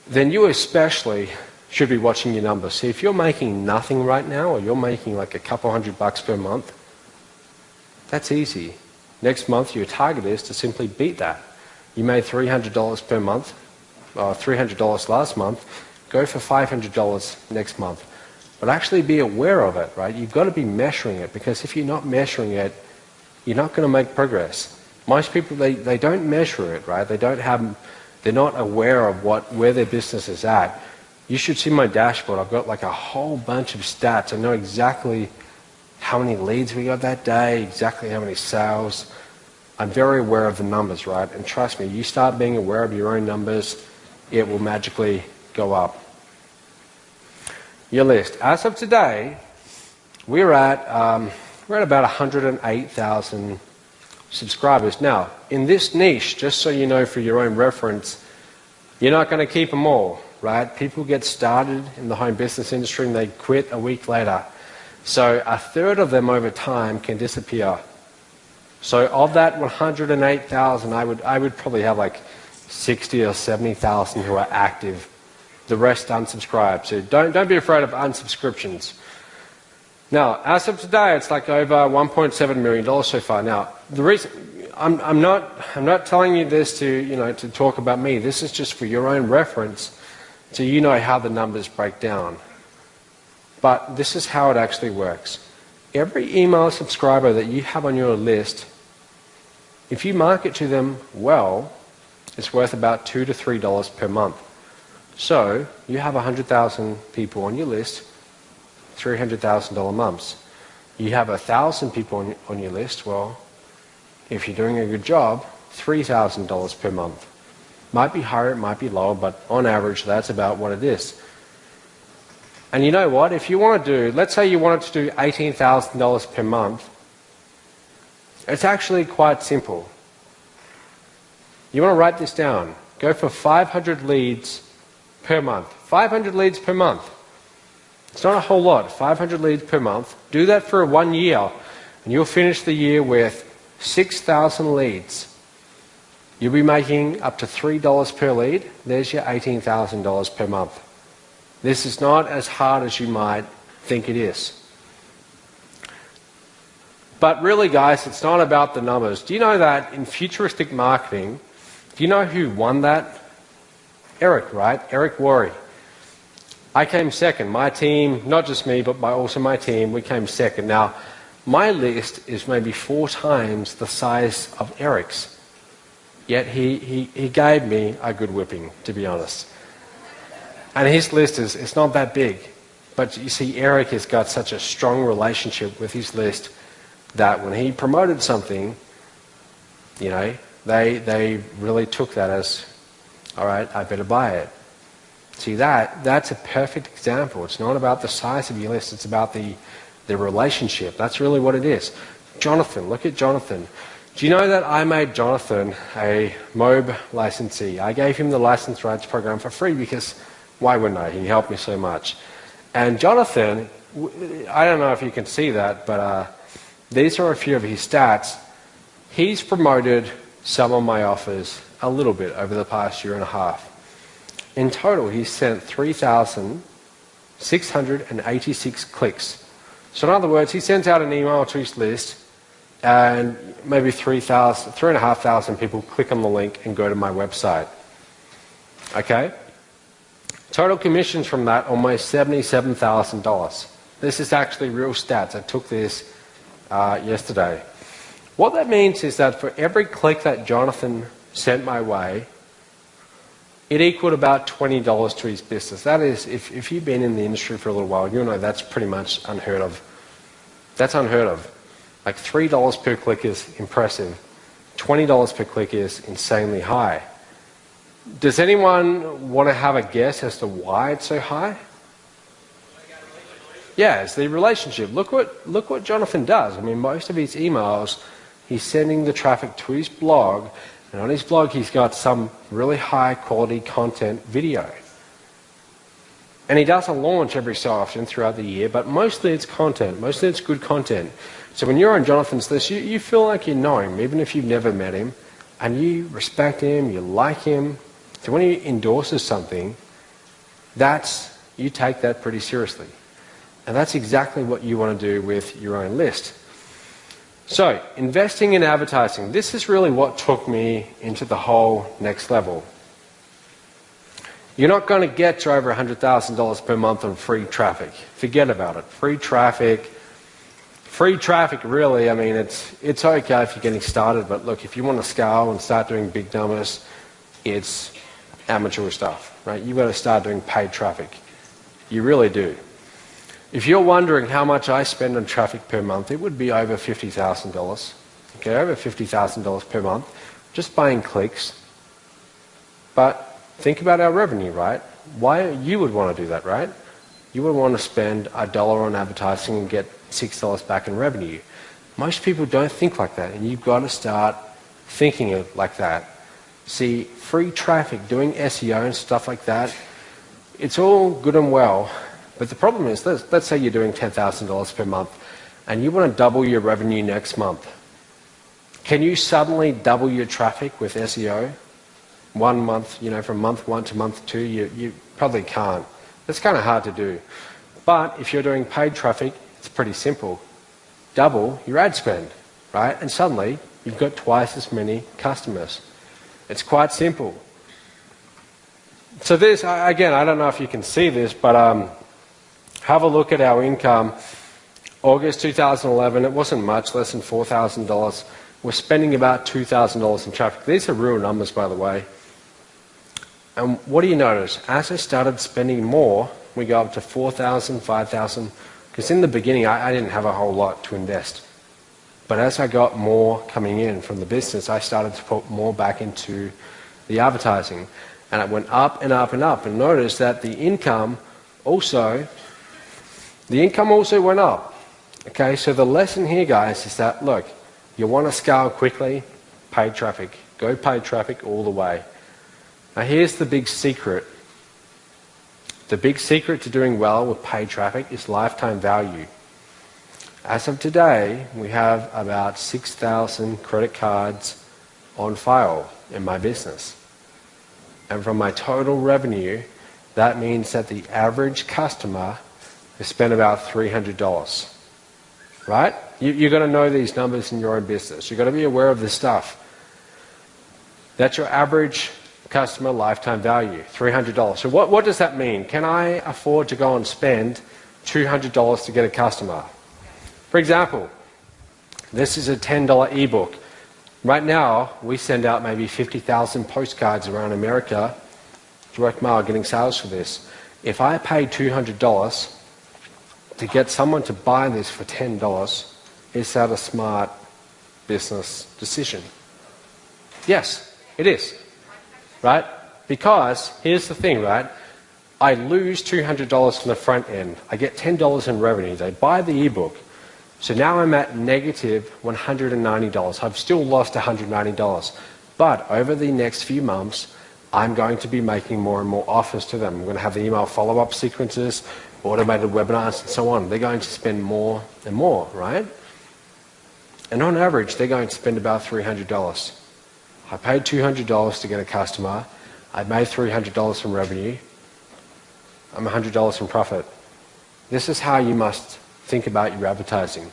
Then you especially should be watching your numbers. See, if you're making nothing right now, or you're making like a couple $100 per month, that's easy. Next month, your target is to simply beat that. You made $300 per month, $300 last month, go for $500 next month. But actually be aware of it, right? You've got to be measuring it, because if you're not measuring it, you're not going to make progress. Most people, they don't measure it, right? They're not aware of where their business is at. You should see my dashboard. I've got like a whole bunch of stats. I know exactly how many leads we got that day, exactly how many sales. I'm very aware of the numbers, right? And trust me, you start being aware of your own numbers, it will magically go up. Your list. As of today, we're at about 108,000 subscribers. Now, in this niche, just so you know for your own reference, you're not going to keep them all, right? People get started in the home business industry and they quit a week later. So a third of them over time can disappear. So of that 108,000, I would probably have like 60 or 70,000 who are active. The rest unsubscribe. So don't be afraid of unsubscriptions. Now, as of today, it's like over $1.7 million so far. Now, the reason I'm not telling you this to talk about me. This is just for your own reference, so you know how the numbers break down. But this is how it actually works. Every email subscriber that you have on your list, if you market to them well, it's worth about $2 to $3 per month. So you have 100,000 people on your list, $300,000 months. You have 1,000 people on your list, well, if you're doing a good job, $3,000 per month. Might be higher, it might be lower, but on average, that's about what it is. And you know what? If you want to do, let's say you wanted to do $18,000 per month, it's actually quite simple. You want to write this down. Go for 500 leads per month. 500 leads per month. It's not a whole lot. 500 leads per month. Do that for 1 year. and you'll finish the year with 6,000 leads. You'll be making up to $3 per lead. There's your $18,000 per month. This is not as hard as you might think it is. But really, guys, it's not about the numbers. Do you know that in futuristic marketing, do you know who won that? Eric, right? Eric Worre. I came second. My team, not just me, but also my team, we came second. Now, my list is maybe 4 times the size of Eric's. Yet he gave me a good whipping, to be honest. And his list is not that big. But you see, Eric has got such a strong relationship with his list that when he promoted something, you know, they really took that as, all right, I better buy it. See, that's a perfect example. It's not about the size of your list, it's about the relationship. That's really what it is. Jonathan, look at Jonathan. Do you know that I made Jonathan a MOBE licensee? I gave him the license rights program for free because why wouldn't I? He helped me so much. And Jonathan, I don't know if you can see that, but these are a few of his stats. He's promoted some of my offers a little bit over the past year and a half. In total, he's sent 3,686 clicks. So in other words, he sends out an email to his list and maybe 3,500 people click on the link and go to my website. Okay? Total commissions from that, almost $77,000. This is actually real stats. I took this yesterday. What that means is that for every click that Jonathan sent my way, it equaled about $20 to his business. That is, if you've been in the industry for a little while, you'll know that's pretty much unheard of. That's unheard of. Like $3 per click is impressive. $20 per click is insanely high. Does anyone want to have a guess as to why it's so high? Yeah, it's the relationship. Look what Jonathan does. I mean, most of his emails, he's sending the traffic to his blog, and on his blog he's got some really high quality content video. And he does a launch every so often throughout the year, but mostly it's content, mostly it's good content. So when you're on Jonathan's list, you feel like you know him, even if you've never met him, and you respect him, you like him. So when he endorses something, you take that pretty seriously. And that's exactly what you want to do with your own list. So, investing in advertising. This is really what took me into the whole next level. You're not going to get to over $100,000 per month on free traffic. Forget about it. Free traffic really, I mean, it's okay if you're getting started, but look, if you want to scale and start doing big numbers, it's amateur stuff, right? You've got to start doing paid traffic. You really do. If you're wondering how much I spend on traffic per month, it would be over $50,000. Okay, over $50,000 per month, just buying clicks. But think about our revenue, right? Why you would want to do that, right? You would want to spend $1 on advertising and get $6 back in revenue. Most people don't think like that, and you've got to start thinking it like that. See, free traffic, doing SEO and stuff like that, it's all good and well, but the problem is, let's say you're doing $10,000 per month, and you want to double your revenue next month. Can you suddenly double your traffic with SEO? 1 month, from month 1 to month 2, you probably can't. That's kind of hard to do. But if you're doing paid traffic, it's pretty simple. Double your ad spend, right? And suddenly, you've got twice as many customers. It's quite simple. So this, again, I don't know if you can see this, but have a look at our income. August 2011, it wasn't much, less than $4,000. We're spending about $2,000 in traffic. These are real numbers, by the way. And what do you notice? As I started spending more, we go up to $4,000, $5,000. Because in the beginning, I didn't have a whole lot to invest. But as I got more coming in from the business, I started to put more back into the advertising. And it went up and up and up. And notice that the income also went up. Okay, so the lesson here, guys, is that, look, you want to scale quickly, paid traffic. Go paid traffic all the way. Now here's the big secret. The big secret to doing well with paid traffic is lifetime value. As of today, we have about 6,000 credit cards on file in my business. And from my total revenue, that means that the average customer has spent about $300. Right? You've got to know these numbers in your own business. You've got to be aware of this stuff. That's your average customer lifetime value, $300. So what does that mean? Can I afford to go and spend $200 to get a customer? For example, this is a $10 ebook. Right now, we send out maybe 50,000 postcards around America, direct mail, getting sales for this. If I pay $200 to get someone to buy this for $10, is that a smart business decision? Yes, it is. Right? Because, here's the thing, right? I lose $200 from the front end. I get $10 in revenue. They buy the ebook. So now I'm at negative $190. I've still lost $190. But over the next few months, I'm going to be making more and more offers to them. I'm going to have the email follow-up sequences, automated webinars, and so on. They're going to spend more and more, right? And on average, they're going to spend about $300. I paid $200 to get a customer. I made $300 from revenue. I'm $100 in profit. This is how you must think about your advertising,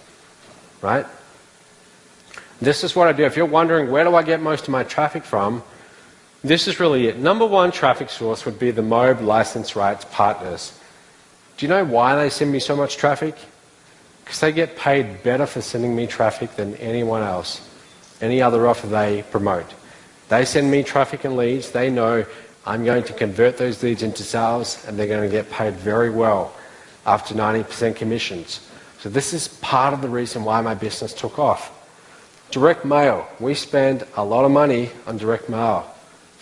right? This is what I do. If you're wondering, where do I get most of my traffic from? This is really it. Number one traffic source would be the MOBE license rights partners. Do you know why they send me so much traffic? Because they get paid better for sending me traffic than anyone else, any other offer they promote. They send me traffic and leads. They know I'm going to convert those leads into sales, and they're going to get paid very well after 90% commissions. So this is part of the reason why my business took off. Direct mail. We spend a lot of money on direct mail.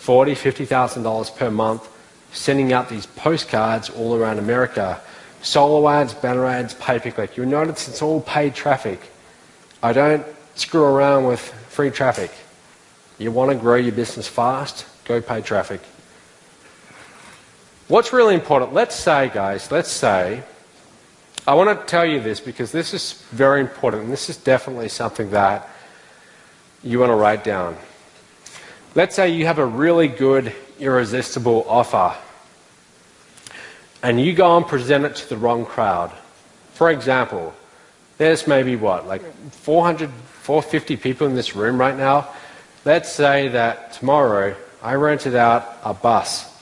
$40,000, $50,000 per month, sending out these postcards all around America. Solo ads, banner ads, pay-per-click. You'll notice it's all paid traffic. I don't screw around with free traffic. You want to grow your business fast, go pay traffic. What's really important, let's say, guys, I want to tell you this because this is very important, and this is definitely something that you want to write down. Let's say you have a really good, irresistible offer, and you go and present it to the wrong crowd. For example, there's maybe like 400, 450 people in this room right now. Let's say that tomorrow I rented out a bus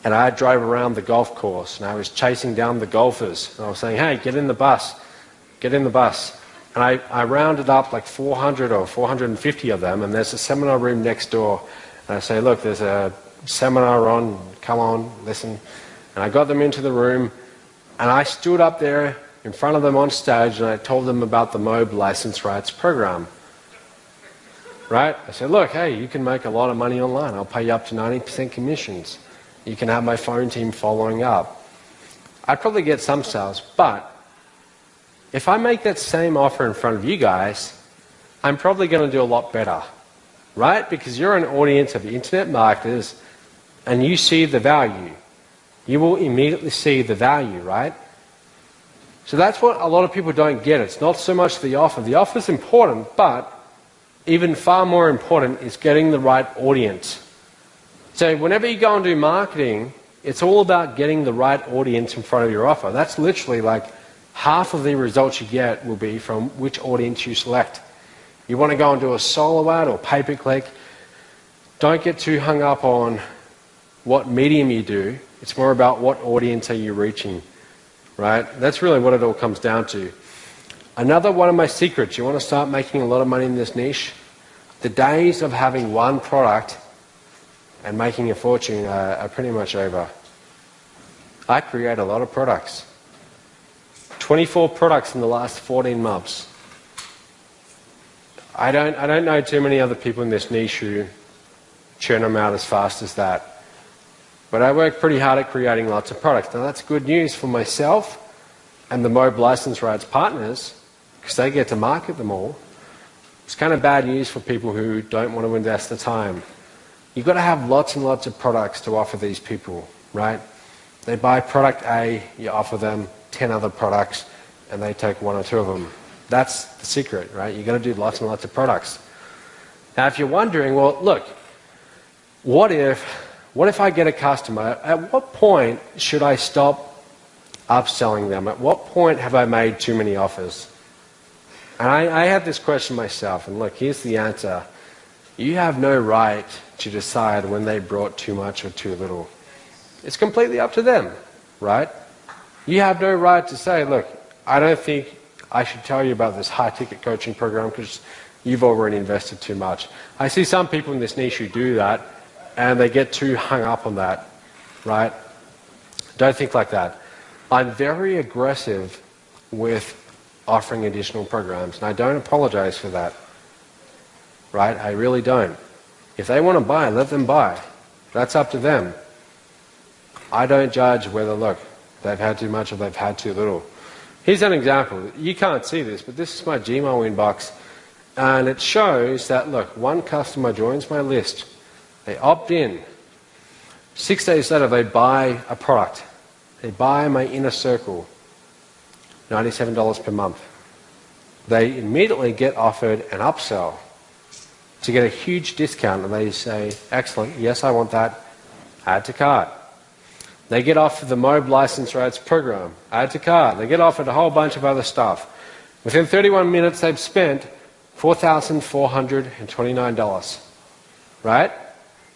and I drove around the golf course and I was chasing down the golfers and I was saying, hey, get in the bus, get in the bus. And I rounded up like 400 or 450 of them, and there's a seminar room next door. And I say, look, there's a seminar on, come on, listen. And I got them into the room and I stood up there in front of them on stage and I told them about the MOBE license rights program. Right? I said, look, hey, you can make a lot of money online. I'll pay you up to 90% commissions. You can have my phone team following up. I'd probably get some sales, but if I make that same offer in front of you guys, I'm probably going to do a lot better. Right? Because you're an audience of internet marketers and you see the value. You will immediately see the value, right? So that's what a lot of people don't get. It's not so much the offer. The offer is important, but even far more important is getting the right audience. So whenever you go and do marketing, it's all about getting the right audience in front of your offer. That's literally like half of the results you get will be from which audience you select. You want to go and do a solo ad or pay-per-click, don't get too hung up on what medium you do. It's more about what audience are you reaching, right? That's really what it all comes down to. Another one of my secrets, you want to start making a lot of money in this niche? The days of having one product and making a fortune are pretty much over. I create a lot of products. 24 products in the last 14 months. I don't know too many other people in this niche who churn them out as fast as that. But I work pretty hard at creating lots of products. Now that's good news for myself and the MOBE license rights partners, because they get to market them all. It's kind of bad news for people who don't want to invest the time. You've got to have lots and lots of products to offer these people, right? They buy product A, you offer them 10 other products, and they take one or two of them. That's the secret, right? You've got to do lots and lots of products. Now, if you're wondering, well, look, what if I get a customer? At what point should I stop upselling them? At what point have I made too many offers? And I had this question myself, and look, here's the answer. You have no right to decide when they brought too much or too little. It's completely up to them, right? You have no right to say, look, I don't think I should tell you about this high-ticket coaching program because you've already invested too much. I see some people in this niche who do that, and they get too hung up on that, right? Don't think like that. I'm very aggressive with offering additional programs, and I don't apologize for that, right? I really don't. If they want to buy, let them buy. That's up to them. I don't judge whether, look, they've had too much or they've had too little. Here's an example. You can't see this, but this is my Gmail inbox, and it shows that, look, one customer joins my list. They opt in. 6 days later, they buy a product. They buy my inner circle, $97 per month. They immediately get offered an upsell to get a huge discount, and they say, excellent, yes, I want that, add to cart. They get offered the MOBE license rights program, add to cart. They get offered a whole bunch of other stuff. Within 31 minutes, they've spent $4,429, right?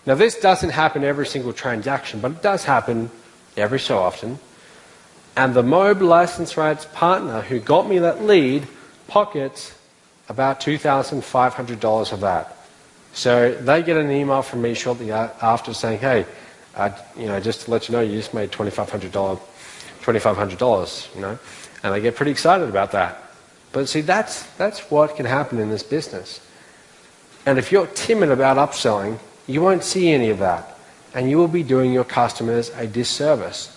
Now, this doesn't happen every single transaction, but it does happen every so often. And the MOBE license rights partner who got me that lead pockets about $2,500 of that. So they get an email from me shortly after saying, hey, just to let you know, you just made $2,500, and they get pretty excited about that. But see, that's what can happen in this business. And if you're timid about upselling, you won't see any of that, and you will be doing your customers a disservice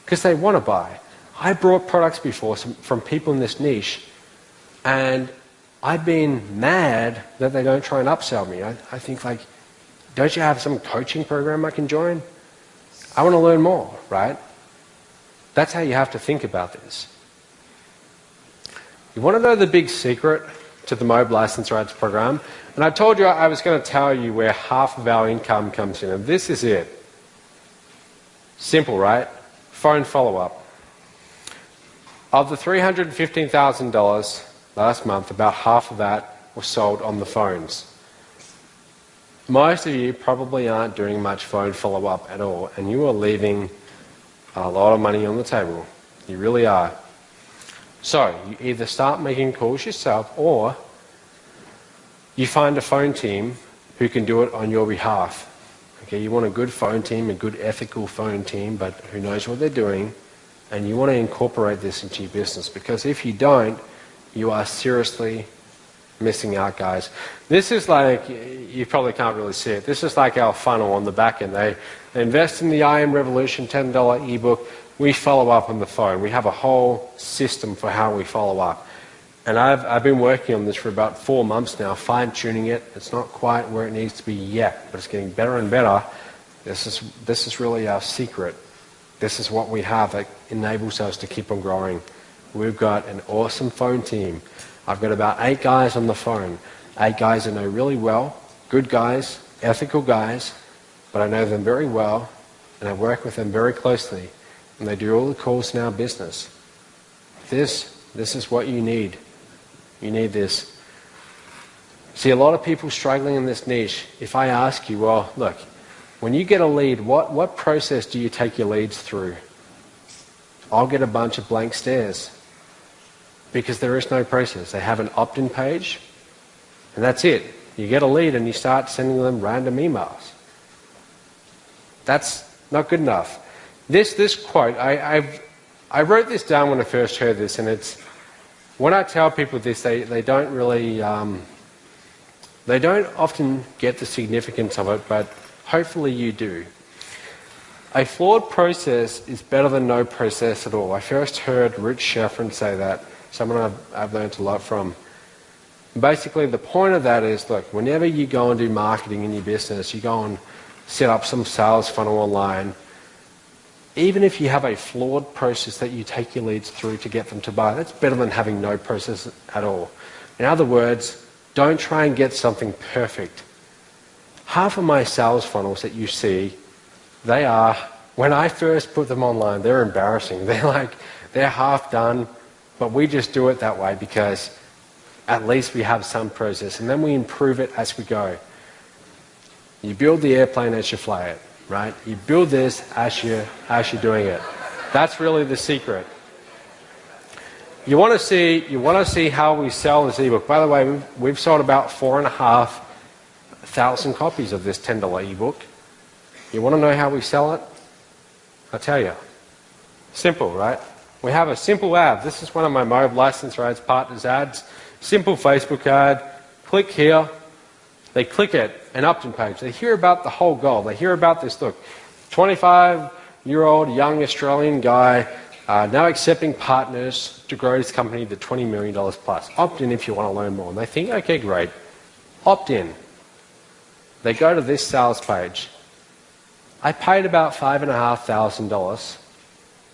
because they want to buy. I brought products before from people in this niche, and I've been mad that they don't try and upsell me. I think, like, don't you have some coaching program I can join? I want to learn more, right? That's how you have to think about this. You want to know the big secret to the MOBE license rights program? And I told you I was going to tell you where half of our income comes in, and this is it. Simple, right? Phone follow-up. Of the $315,000 last month, about half of that was sold on the phones. Most of you probably aren't doing much phone follow-up at all, and you are leaving a lot of money on the table. You really are. So, you either start making calls yourself, or you find a phone team who can do it on your behalf. Okay, you want a good phone team, a good ethical phone team, but who knows what they're doing, and you want to incorporate this into your business, because if you don't, you are seriously missing out, guys. This is like, you probably can't really see it, this is like our funnel on the back end. They invest in the I Am Revolution $10 ebook, we follow up on the phone. We have a whole system for how we follow up. And I've been working on this for about 4 months now, fine-tuning it. It's not quite where it needs to be yet, but it's getting better and better. This is really our secret. This is what we have that enables us to keep on growing. We've got an awesome phone team. I've got about 8 guys on the phone. 8 guys I know really well, good guys, ethical guys, but I know them very well, and I work with them very closely, and they do all the calls in our business. This is what you need. You need this. See, a lot of people struggling in this niche, if I ask you, well, look, when you get a lead, what process do you take your leads through? I'll get a bunch of blank stares, because there is no process. They have an opt-in page, and that's it. You get a lead and you start sending them random emails. That's not good enough. This quote, I wrote this down when I first heard this, and it's, when I tell people this, they don't really, they don't often get the significance of it, but hopefully you do. A flawed process is better than no process at all. I first heard Rich Sheffrin say that, someone I've learned a lot from. Basically, the point of that is, look, whenever you go and do marketing in your business, you go and set up some sales funnel online, Even if you have a flawed process that you take your leads through to get them to buy, that's better than having no process at all. In other words, don't try and get something perfect. Half of my sales funnels that you see, they are, when I first put them online, they're embarrassing. They're half done, but we just do it that way because at least we have some process, and then we improve it as we go. You build the airplane as you fly it, right? You build this as you're doing it. That's really the secret. You want to see how we sell this ebook. By the way, we've sold about 4,500 copies of this $10 ebook. You want to know how we sell it? I'll tell you. Simple, right? We have a simple ad. This is one of my MOBE license rights partners ads. Simple Facebook ad. Click here. They click it, an opt-in page. They hear about the whole goal. They hear about this. Look, 25-year-old young Australian guy now accepting partners to grow his company to $20 million plus. Opt in if you want to learn more. And they think, okay, great. Opt in. They go to this sales page. I paid about $5,500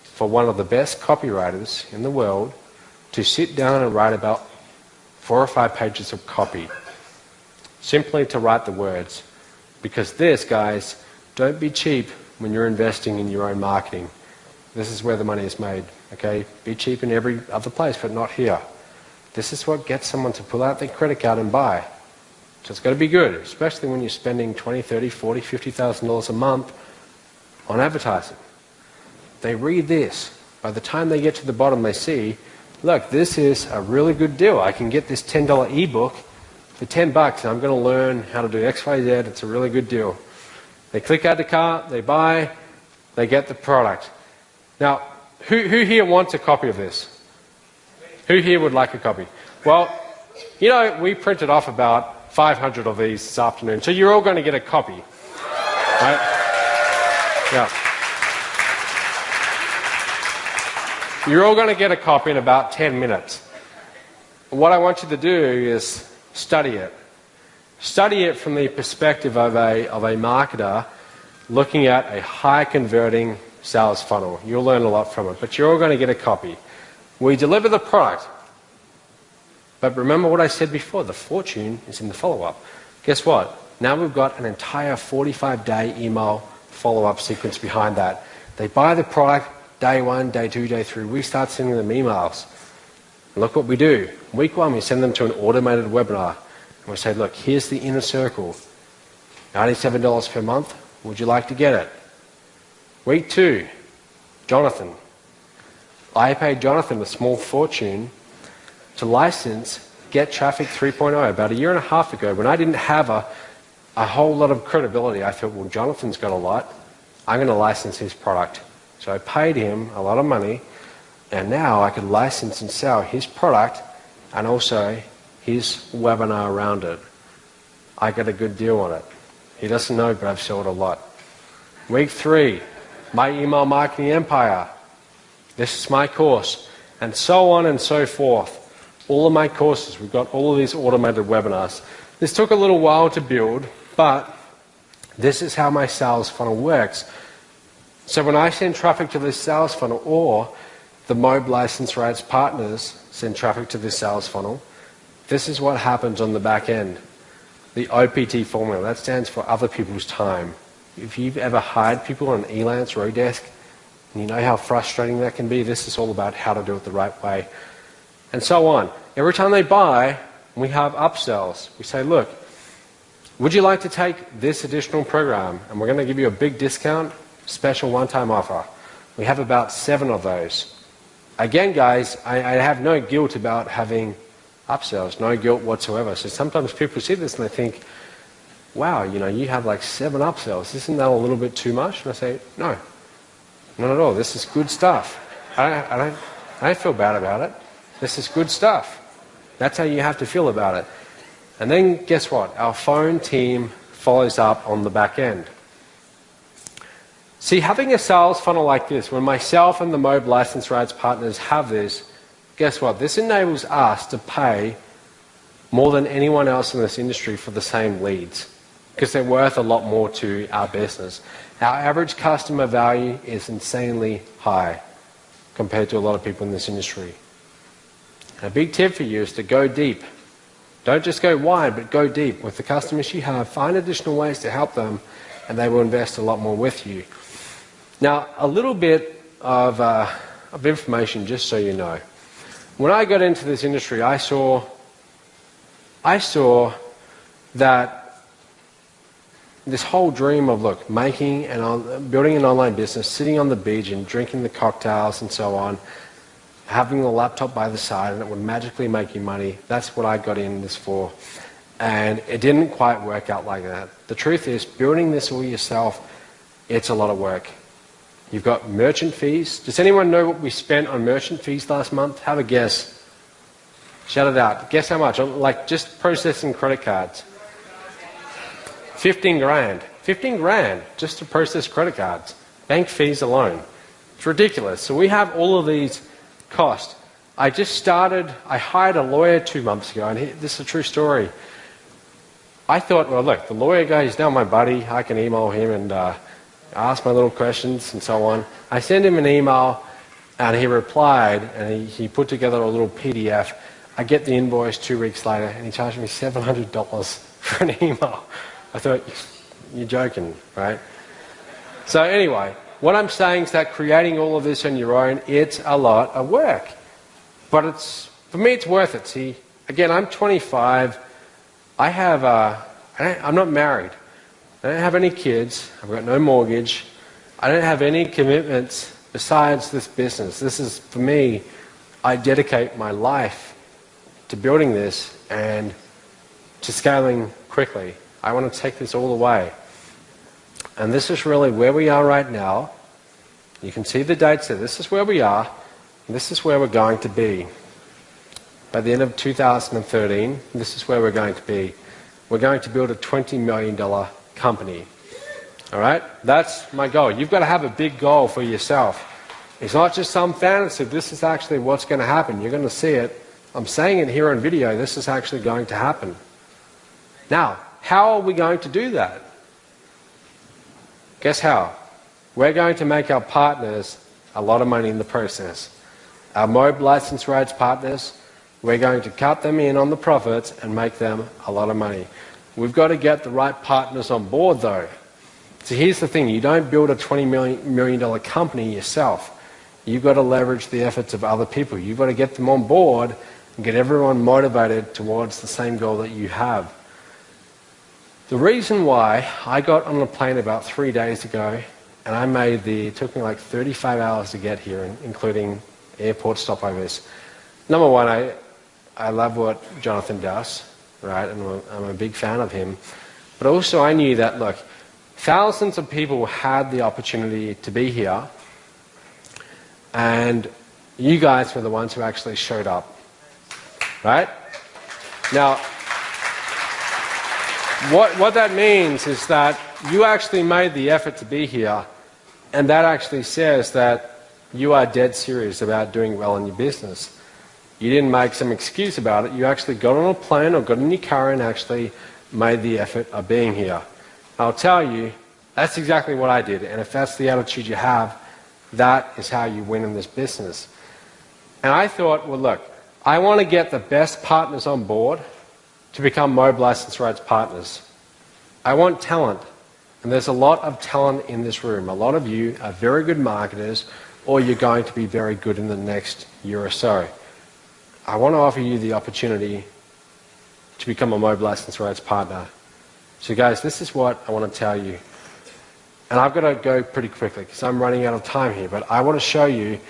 for one of the best copywriters in the world to sit down and write about 4 or 5 pages of copy. Simply to write the words. Because this, guys, don't be cheap when you're investing in your own marketing. This is where the money is made, okay? Be cheap in every other place, but not here. This is what gets someone to pull out their credit card and buy. So it's got to be good, especially when you're spending $20, $30, $40, $50,000 a month on advertising. They read this. By the time they get to the bottom, they see, look, this is a really good deal. I can get this $10 ebook for $10 and I'm going to learn how to do X, Y, Z. It's a really good deal. They click add to cart, they buy, they get the product. Now, who here wants a copy of this? Who here would like a copy? Well, you know, we printed off about 500 of these this afternoon, so you're all going to get a copy. Right? Yeah. You're all going to get a copy in about 10 minutes. What I want you to do is study it. Study it from the perspective of a marketer looking at a high converting sales funnel. You'll learn a lot from it, but you're all going to get a copy. We deliver the product, but remember what I said before, the fortune is in the follow-up. Guess what? Now we've got an entire 45-day email follow-up sequence behind that. They buy the product day 1, day 2, day 3. We start sending them emails. And look what we do. Week 1, we send them to an automated webinar. And we say, look, here's the inner circle. $97 per month. Would you like to get it? Week 2, Jonathan. I paid Jonathan a small fortune to license Get Traffic 3.0 about 1.5 years ago when I didn't have a whole lot of credibility. I thought, well, Jonathan's got a lot. I'm going to license his product. So I paid him a lot of money, and now I could license and sell his product and also his webinar around it. I got a good deal on it. He doesn't know, but I've sold a lot. Week 3, my email marketing empire. This is my course, and so on and so forth. All of my courses, we've got all of these automated webinars. This took a little while to build, but this is how my sales funnel works. So when I send traffic to this sales funnel, or the MOBE license rights partners send traffic to this sales funnel, this is what happens on the back end. The OPT formula, that stands for other people's time. If you've ever hired people on an Elance or Odesk, and you know how frustrating that can be, this is all about how to do it the right way. And so on. Every time they buy, we have upsells. We say, look, would you like to take this additional program? And we're going to give you a big discount, special one-time offer. We have about 7 of those. Again, guys, I have no guilt about having upsells, no guilt whatsoever. So sometimes people see this and they think, wow, you know, you have like 7 upsells. Isn't that a little bit too much? And I say, no, not at all. This is good stuff. I don't feel bad about it. This is good stuff. That's how you have to feel about it. And then guess what? Our phone team follows up on the back end. See, having a sales funnel like this, when myself and the MOBE license rights partners have this, guess what? This enables us to pay more than anyone else in this industry for the same leads. because they're worth a lot more to our business. Our average customer value is insanely high compared to a lot of people in this industry. A big tip for you is to go deep. Don't just go wide, but go deep. With the customers you have, find additional ways to help them, and they will invest a lot more with you. Now, a little bit of information, just so you know. When I got into this industry, I saw that this whole dream of, look, building an online business, sitting on the beach and drinking the cocktails and so on, having the laptop by the side and it would magically make you money, that's what I got in this for. And it didn't quite work out like that. The truth is, building this all yourself, it's a lot of work. You've got merchant fees. Does anyone know what we spent on merchant fees last month? Have a guess. Shout it out. Guess how much? Like just processing credit cards. 15 grand. 15 grand just to process credit cards. Bank fees alone. It's ridiculous. So we have all of these costs. I hired a lawyer 2 months ago, and this is a true story. I thought, well, look, the lawyer guy, he's now my buddy. I can email him and ask my little questions and so on. I sent him an email, and he replied, and he put together a little PDF. I get the invoice 2 weeks later, and he charged me $700 for an email. I thought, you're joking, right? So anyway, what I'm saying is that creating all of this on your own, it's a lot of work. But for me, it's worth it. See, again, I'm 25. I'm not married. I don't have any kids. I've got no mortgage. I don't have any commitments besides this business. This is, for me, I dedicate my life to building this and to scaling quickly. I want to take this all the way. And this is really where we are right now. You can see the dates there. This is where we are, and this is where we're going to be. By the end of 2013, this is where we're going to be. We're going to build a $20 million company. All right? That's my goal. You've got to have a big goal for yourself. It's not just some fantasy. This is actually what's going to happen. You're going to see it. I'm saying it here on video. This is actually going to happen. Now, how are we going to do that? Guess how? We're going to make our partners a lot of money in the process. Our MOBE license rights partners, we're going to cut them in on the profits and make them a lot of money. We've got to get the right partners on board though. So here's the thing, you don't build a $20 million company yourself. You've got to leverage the efforts of other people. You've got to get them on board and get everyone motivated towards the same goal that you have. The reason why I got on a plane about 3 days ago, and it took me like 35 hours to get here, including airport stopovers. Number one, I love what Jonathan does, right? And I'm a big fan of him. But also I knew that, look, thousands of people had the opportunity to be here, and you guys were the ones who actually showed up, right? Now, what that means is that you actually made the effort to be here, and that actually says that you are dead serious about doing well in your business. You didn't make some excuse about it. You actually got on a plane or got in your car and actually made the effort of being here. I'll tell you, that's exactly what I did, and if that's the attitude you have, that is how you win in this business. And I thought, well, look, I want to get the best partners on board to become MOBE license rights partners. I want talent, and there's a lot of talent in this room. A lot of you are very good marketers, or you're going to be very good in the next year or so. I want to offer you the opportunity to become a MOBE license rights partner. So guys, this is what I want to tell you. And I've got to go pretty quickly because I'm running out of time here, but I want to show you,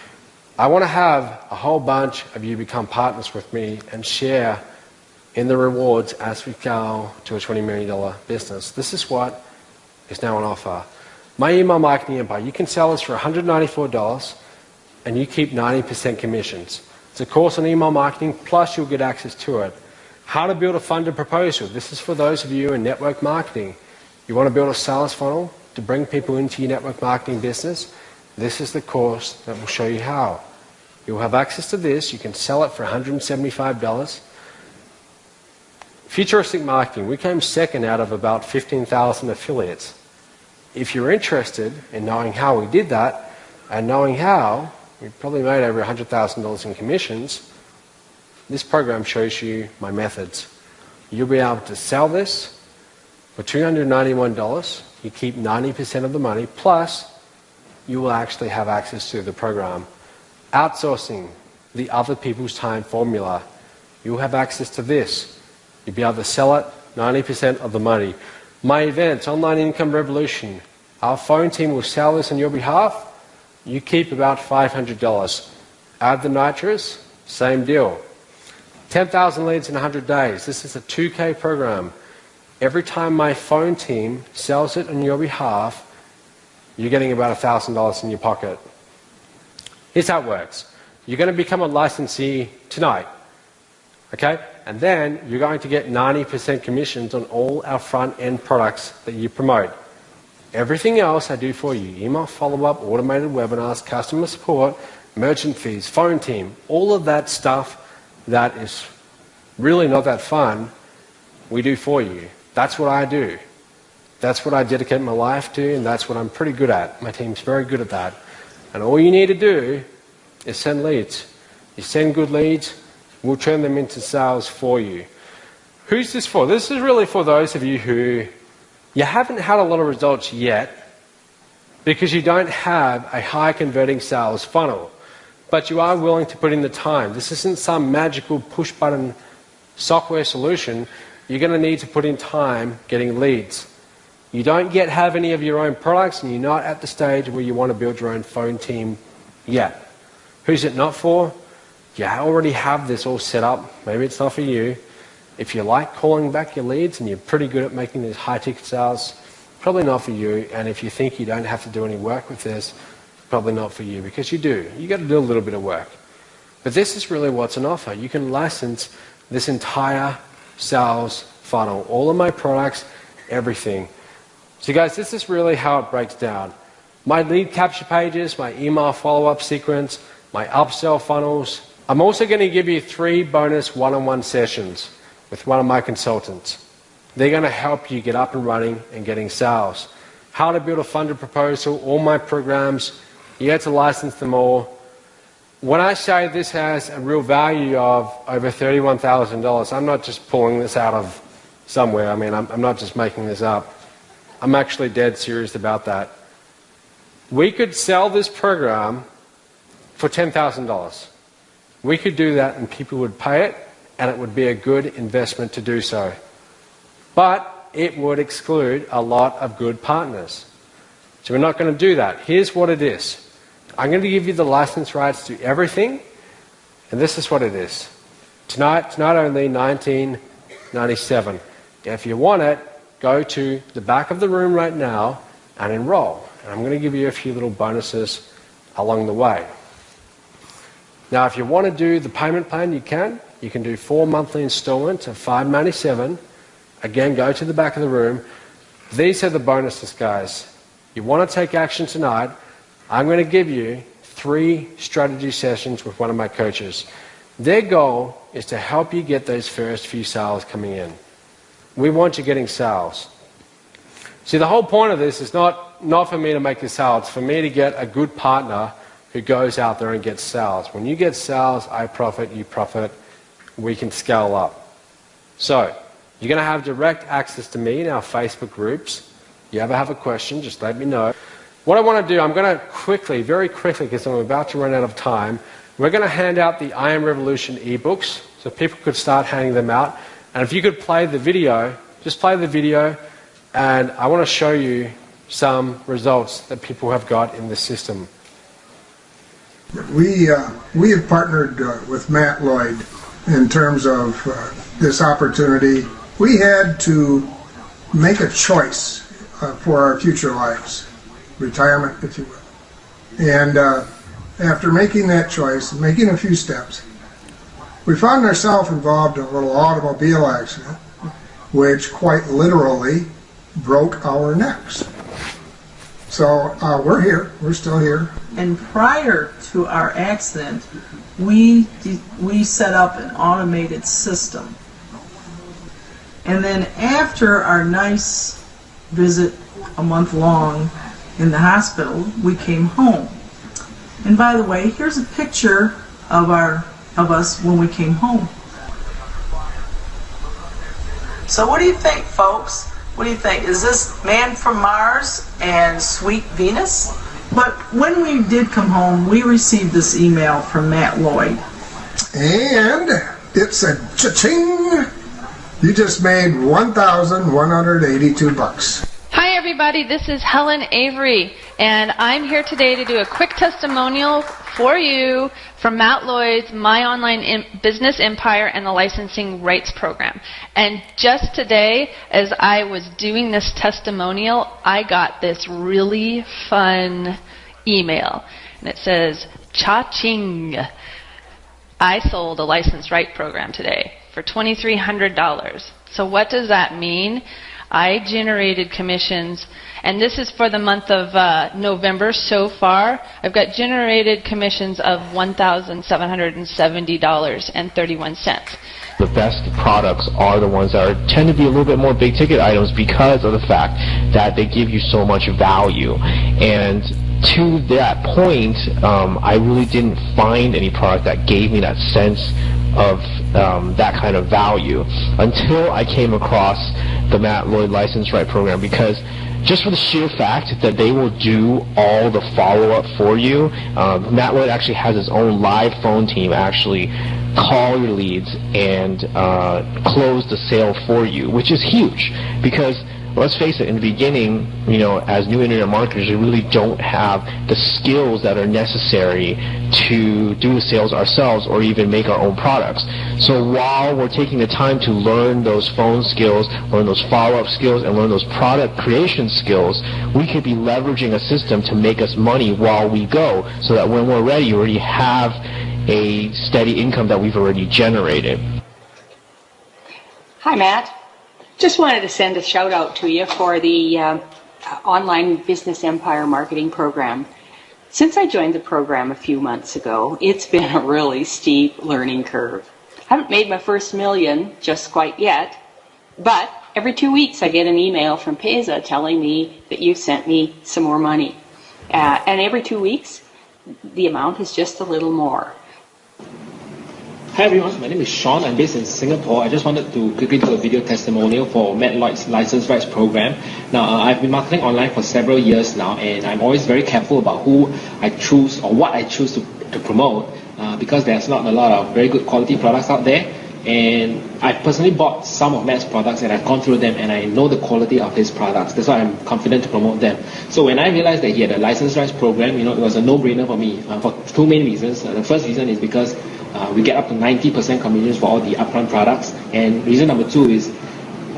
I want to have a whole bunch of you become partners with me and share in the rewards as we go to a $20 million business. This is what is now on offer. My email marketing empire, you can sell this for $194 and you keep 90% commissions. It's a course on email marketing, plus you'll get access to it. How to build a funded proposal. This is for those of you in network marketing. You want to build a sales funnel to bring people into your network marketing business? This is the course that will show you how. You'll have access to this. You can sell it for $175. Futuristic marketing, we came second out of about 15,000 affiliates. If you're interested in knowing how we did that, and knowing how we probably made over $100,000 in commissions, this program shows you my methods. You'll be able to sell this for $291. You keep 90% of the money, plus you will actually have access to the program. Outsourcing, the other people's time formula. You'll have access to this. You'll be able to sell it, 90% of the money. My events, Online Income Revolution. Our phone team will sell this on your behalf. You keep about $500. Add the nitrous, same deal. 10,000 leads in 100 days. This is a 2K program. Every time my phone team sells it on your behalf, you're getting about $1,000 in your pocket. Here's how it works. You're going to become a licensee tonight. Okay? And then you're going to get 90% commissions on all our front-end products that you promote. Everything else I do for you, email follow-up, automated webinars, customer support, merchant fees, phone team, all of that stuff that is really not that fun, we do for you. That's what I do. That's what I dedicate my life to, and that's what I'm pretty good at. My team's very good at that. And all you need to do is send leads. You send good leads, we'll turn them into sales for you. Who's this for? This is really for those of you who you haven't had a lot of results yet because you don't have a high converting sales funnel, but you are willing to put in the time. This isn't some magical push button software solution. You're going to need to put in time getting leads. You don't yet have any of your own products, and you're not at the stage where you want to build your own phone team yet. Who's it not for? You already have this all set up. Maybe it's not for you. If you like calling back your leads and you're pretty good at making these high-ticket sales, probably not for you. And if you think you don't have to do any work with this, probably not for you, because you do. You got to do a little bit of work. But this is really what's on offer. You can license this entire sales funnel, all of my products, everything. So guys, this is really how it breaks down. My lead capture pages, my email follow-up sequence, my upsell funnels. I'm also going to give you 3 bonus one-on-one sessions with one of my consultants. They're going to help you get up and running and getting sales. How to build a funded proposal, all my programs, you have to license them all. When I say this has a real value of over $31,000, I'm not just pulling this out of somewhere. I mean, I'm not just making this up. I'm actually dead serious about that. We could sell this program for $10,000. We could do that and people would pay it, and it would be a good investment to do so. But it would exclude a lot of good partners. So we're not going to do that. Here's what it is. I'm going to give you the license rights to everything, and this is what it is. Tonight only, $19.97. If you want it, go to the back of the room right now and enroll. And I'm going to give you a few little bonuses along the way. Now, if you want to do the payment plan, you can. You can do 4 monthly installments of $597. Again, go to the back of the room. These are the bonuses, guys. You want to take action tonight, I'm going to give you 3 strategy sessions with one of my coaches. Their goal is to help you get those first few sales coming in. We want you getting sales. See, the whole point of this is not for me to make the sales. It's for me to get a good partner who goes out there and gets sales. When you get sales, I profit, you profit. We can scale up. So, you're going to have direct access to me in our Facebook groups. If you ever have a question, just let me know. What I want to do, I'm going to quickly, very quickly, because I'm about to run out of time, we're going to hand out the I Am Revolution ebooks, so people could start handing them out. And if you could play the video, just play the video, and I want to show you some results that people have got in the system. We have partnered with Matt Lloyd in terms of this opportunity. We had to make a choice for our future lives, retirement, if you will. And after making that choice, making a few steps, we found ourselves involved in a little automobile accident, which quite literally broke our necks. So we're here, we're still here. And prior to our accident, we set up an automated system And then after our nice visit, a month long in the hospital, we came home. And by the way, here's a picture of us when we came home. So what do you think, folks? What do you think? Is this man from Mars and sweet Venus? But when we did come home, we received this email from Matt Lloyd. And it said, cha-ching! You just made $1,182. Hi everybody, this is Helen Avery, and I'm here today to do a quick testimonial for you from Matt Lloyd's My Online Business Empire and the Licensing Rights Program. And just today, as I was doing this testimonial, I got this really fun email. And it says, cha-ching! I sold a licensed right program today for $2,300. So what does that mean? I generated commissions, and this is for the month of November so far. I've got generated commissions of $1,770.31. The best products are the ones that tend to be a little bit more big ticket items because of the fact that they give you so much value. And to that point, I really didn't find any product that gave me that sense of that kind of value until I came across the Matt Lloyd License Right Program, because just for the sheer fact that they will do all the follow-up for you. Matt Lloyd actually has his own live phone team actually call your leads and close the sale for you, which is huge because let's face it, in the beginning, you know, as new internet marketers, we really don't have the skills that are necessary to do the sales ourselves or even make our own products. So while we're taking the time to learn those phone skills, learn those follow-up skills, and learn those product creation skills, we could be leveraging a system to make us money while we go, so that when we're ready, you already have a steady income that we've already generated. Hi, Matt. Just wanted to send a shout out to you for the Online Business Empire Marketing Program. Since I joined the program a few months ago, it's been a really steep learning curve. I haven't made my first million just quite yet, but every 2 weeks I get an email from Pesa telling me that you've sent me some more money. And every 2 weeks, the amount is just a little more. Hi everyone, my name is Sean. I'm based in Singapore. I just wanted to quickly do a video testimonial for Matt Lloyd's License Rights Program. Now, I've been marketing online for several years now, and I'm always very careful about who I choose or what I choose to promote because there's not a lot of very good quality products out there. And I personally bought some of Matt's products and I've gone through them and I know the quality of his products. That's why I'm confident to promote them. So when I realized that he had a license rights program, you know, it was a no-brainer for me for two main reasons. The first reason is because we get up to 90% commissions for all the upfront products. And reason number two is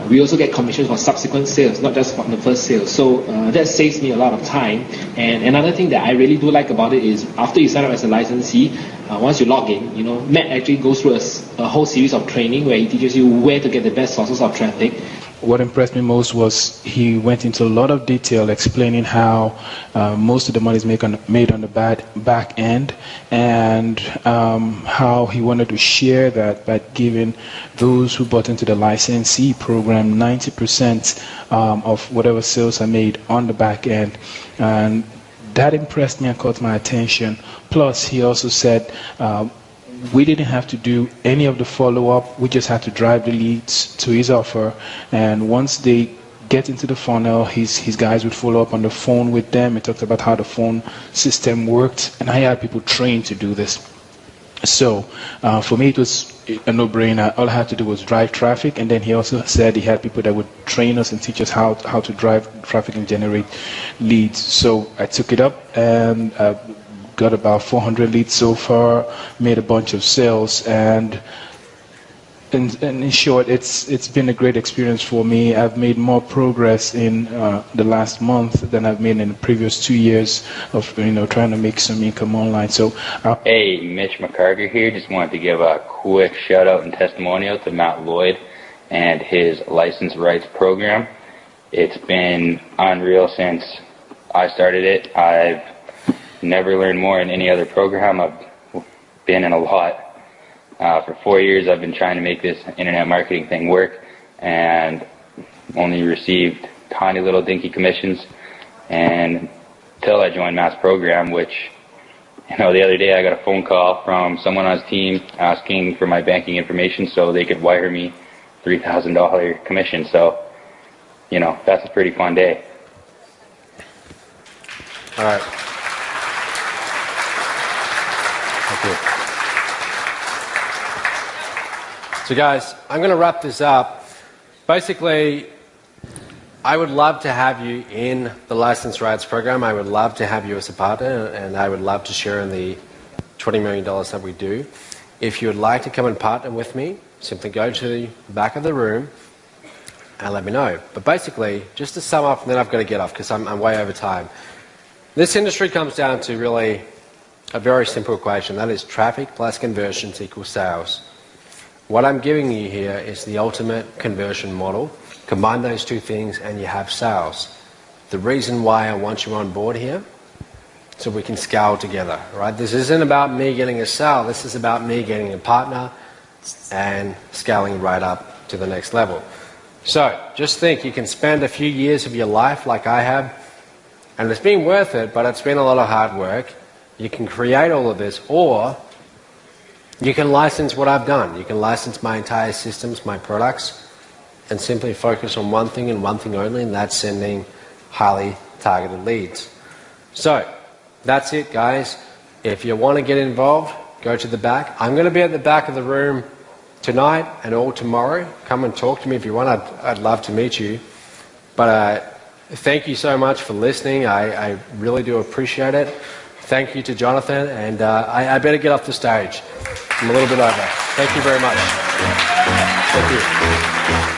we also get commissions for subsequent sales, not just from the first sale. So that saves me a lot of time. And another thing that I really do like about it is after you sign up as a licensee, once you log in, you know, Matt actually goes through a whole series of training where he teaches you where to get the best sources of traffic. What impressed me most was he went into a lot of detail explaining how most of the money is made on the back end, and how he wanted to share that by giving those who bought into the licensee program 90% of whatever sales are made on the back end. And that impressed me and caught my attention. Plus, he also said we didn't have to do any of the follow-up. We just had to drive the leads to his offer, and once they get into the funnel, his guys would follow up on the phone with them. He talked about how the phone system worked, and I had people trained to do this. So for me, it was a no-brainer. All I had to do was drive traffic, and then he also said he had people that would train us and teach us how to drive traffic and generate leads. So I took it up and got about 400 leads so far, made a bunch of sales, and in short, it's been a great experience for me. I've made more progress in the last month than I've made in the previous 2 years of trying to make some income online. So, hey, Mitch McCarter here. Just wanted to give a quick shout out and testimonial to Matt Lloyd and his license rights program. It's been unreal since I started it. I've never learned more in any other program. I've been in a lot. For 4 years I've been trying to make this internet marketing thing work, and only received tiny little dinky commissions, and until I joined Matt's program, which, you know, the other day I got a phone call from someone on his team asking for my banking information so they could wire me $3,000 commission. So, you know, that's a pretty fun day. All right. Thank you. So guys, I'm going to wrap this up. Basically, I would love to have you in the Licensed Rides program. I would love to have you as a partner, and I would love to share in the $20 million that we do. If you would like to come and partner with me, simply go to the back of the room and let me know. But basically, just to sum up, and then I've got to get off because I'm way over time. This industry comes down to really a very simple equation. That is traffic plus conversions equals sales. What I'm giving you here is the ultimate conversion model. Combine those two things and you have sales. The reason why I want you on board here, so we can scale together, right? This isn't about me getting a sale. This is about me getting a partner and scaling right up to the next level. So just think, you can spend a few years of your life like I have, and it's been worth it, but it's been a lot of hard work. You can create all of this, or you can license what I've done. You can license my entire systems, my products, and simply focus on one thing and one thing only, and that's sending highly targeted leads. So that's it, guys. If you want to get involved, go to the back. I'm going to be at the back of the room tonight and all tomorrow. Come and talk to me if you want. I'd love to meet you. But thank you so much for listening. I really do appreciate it. Thank you to Jonathan, and I better get off the stage. I'm a little bit over. Thank you very much. Thank you.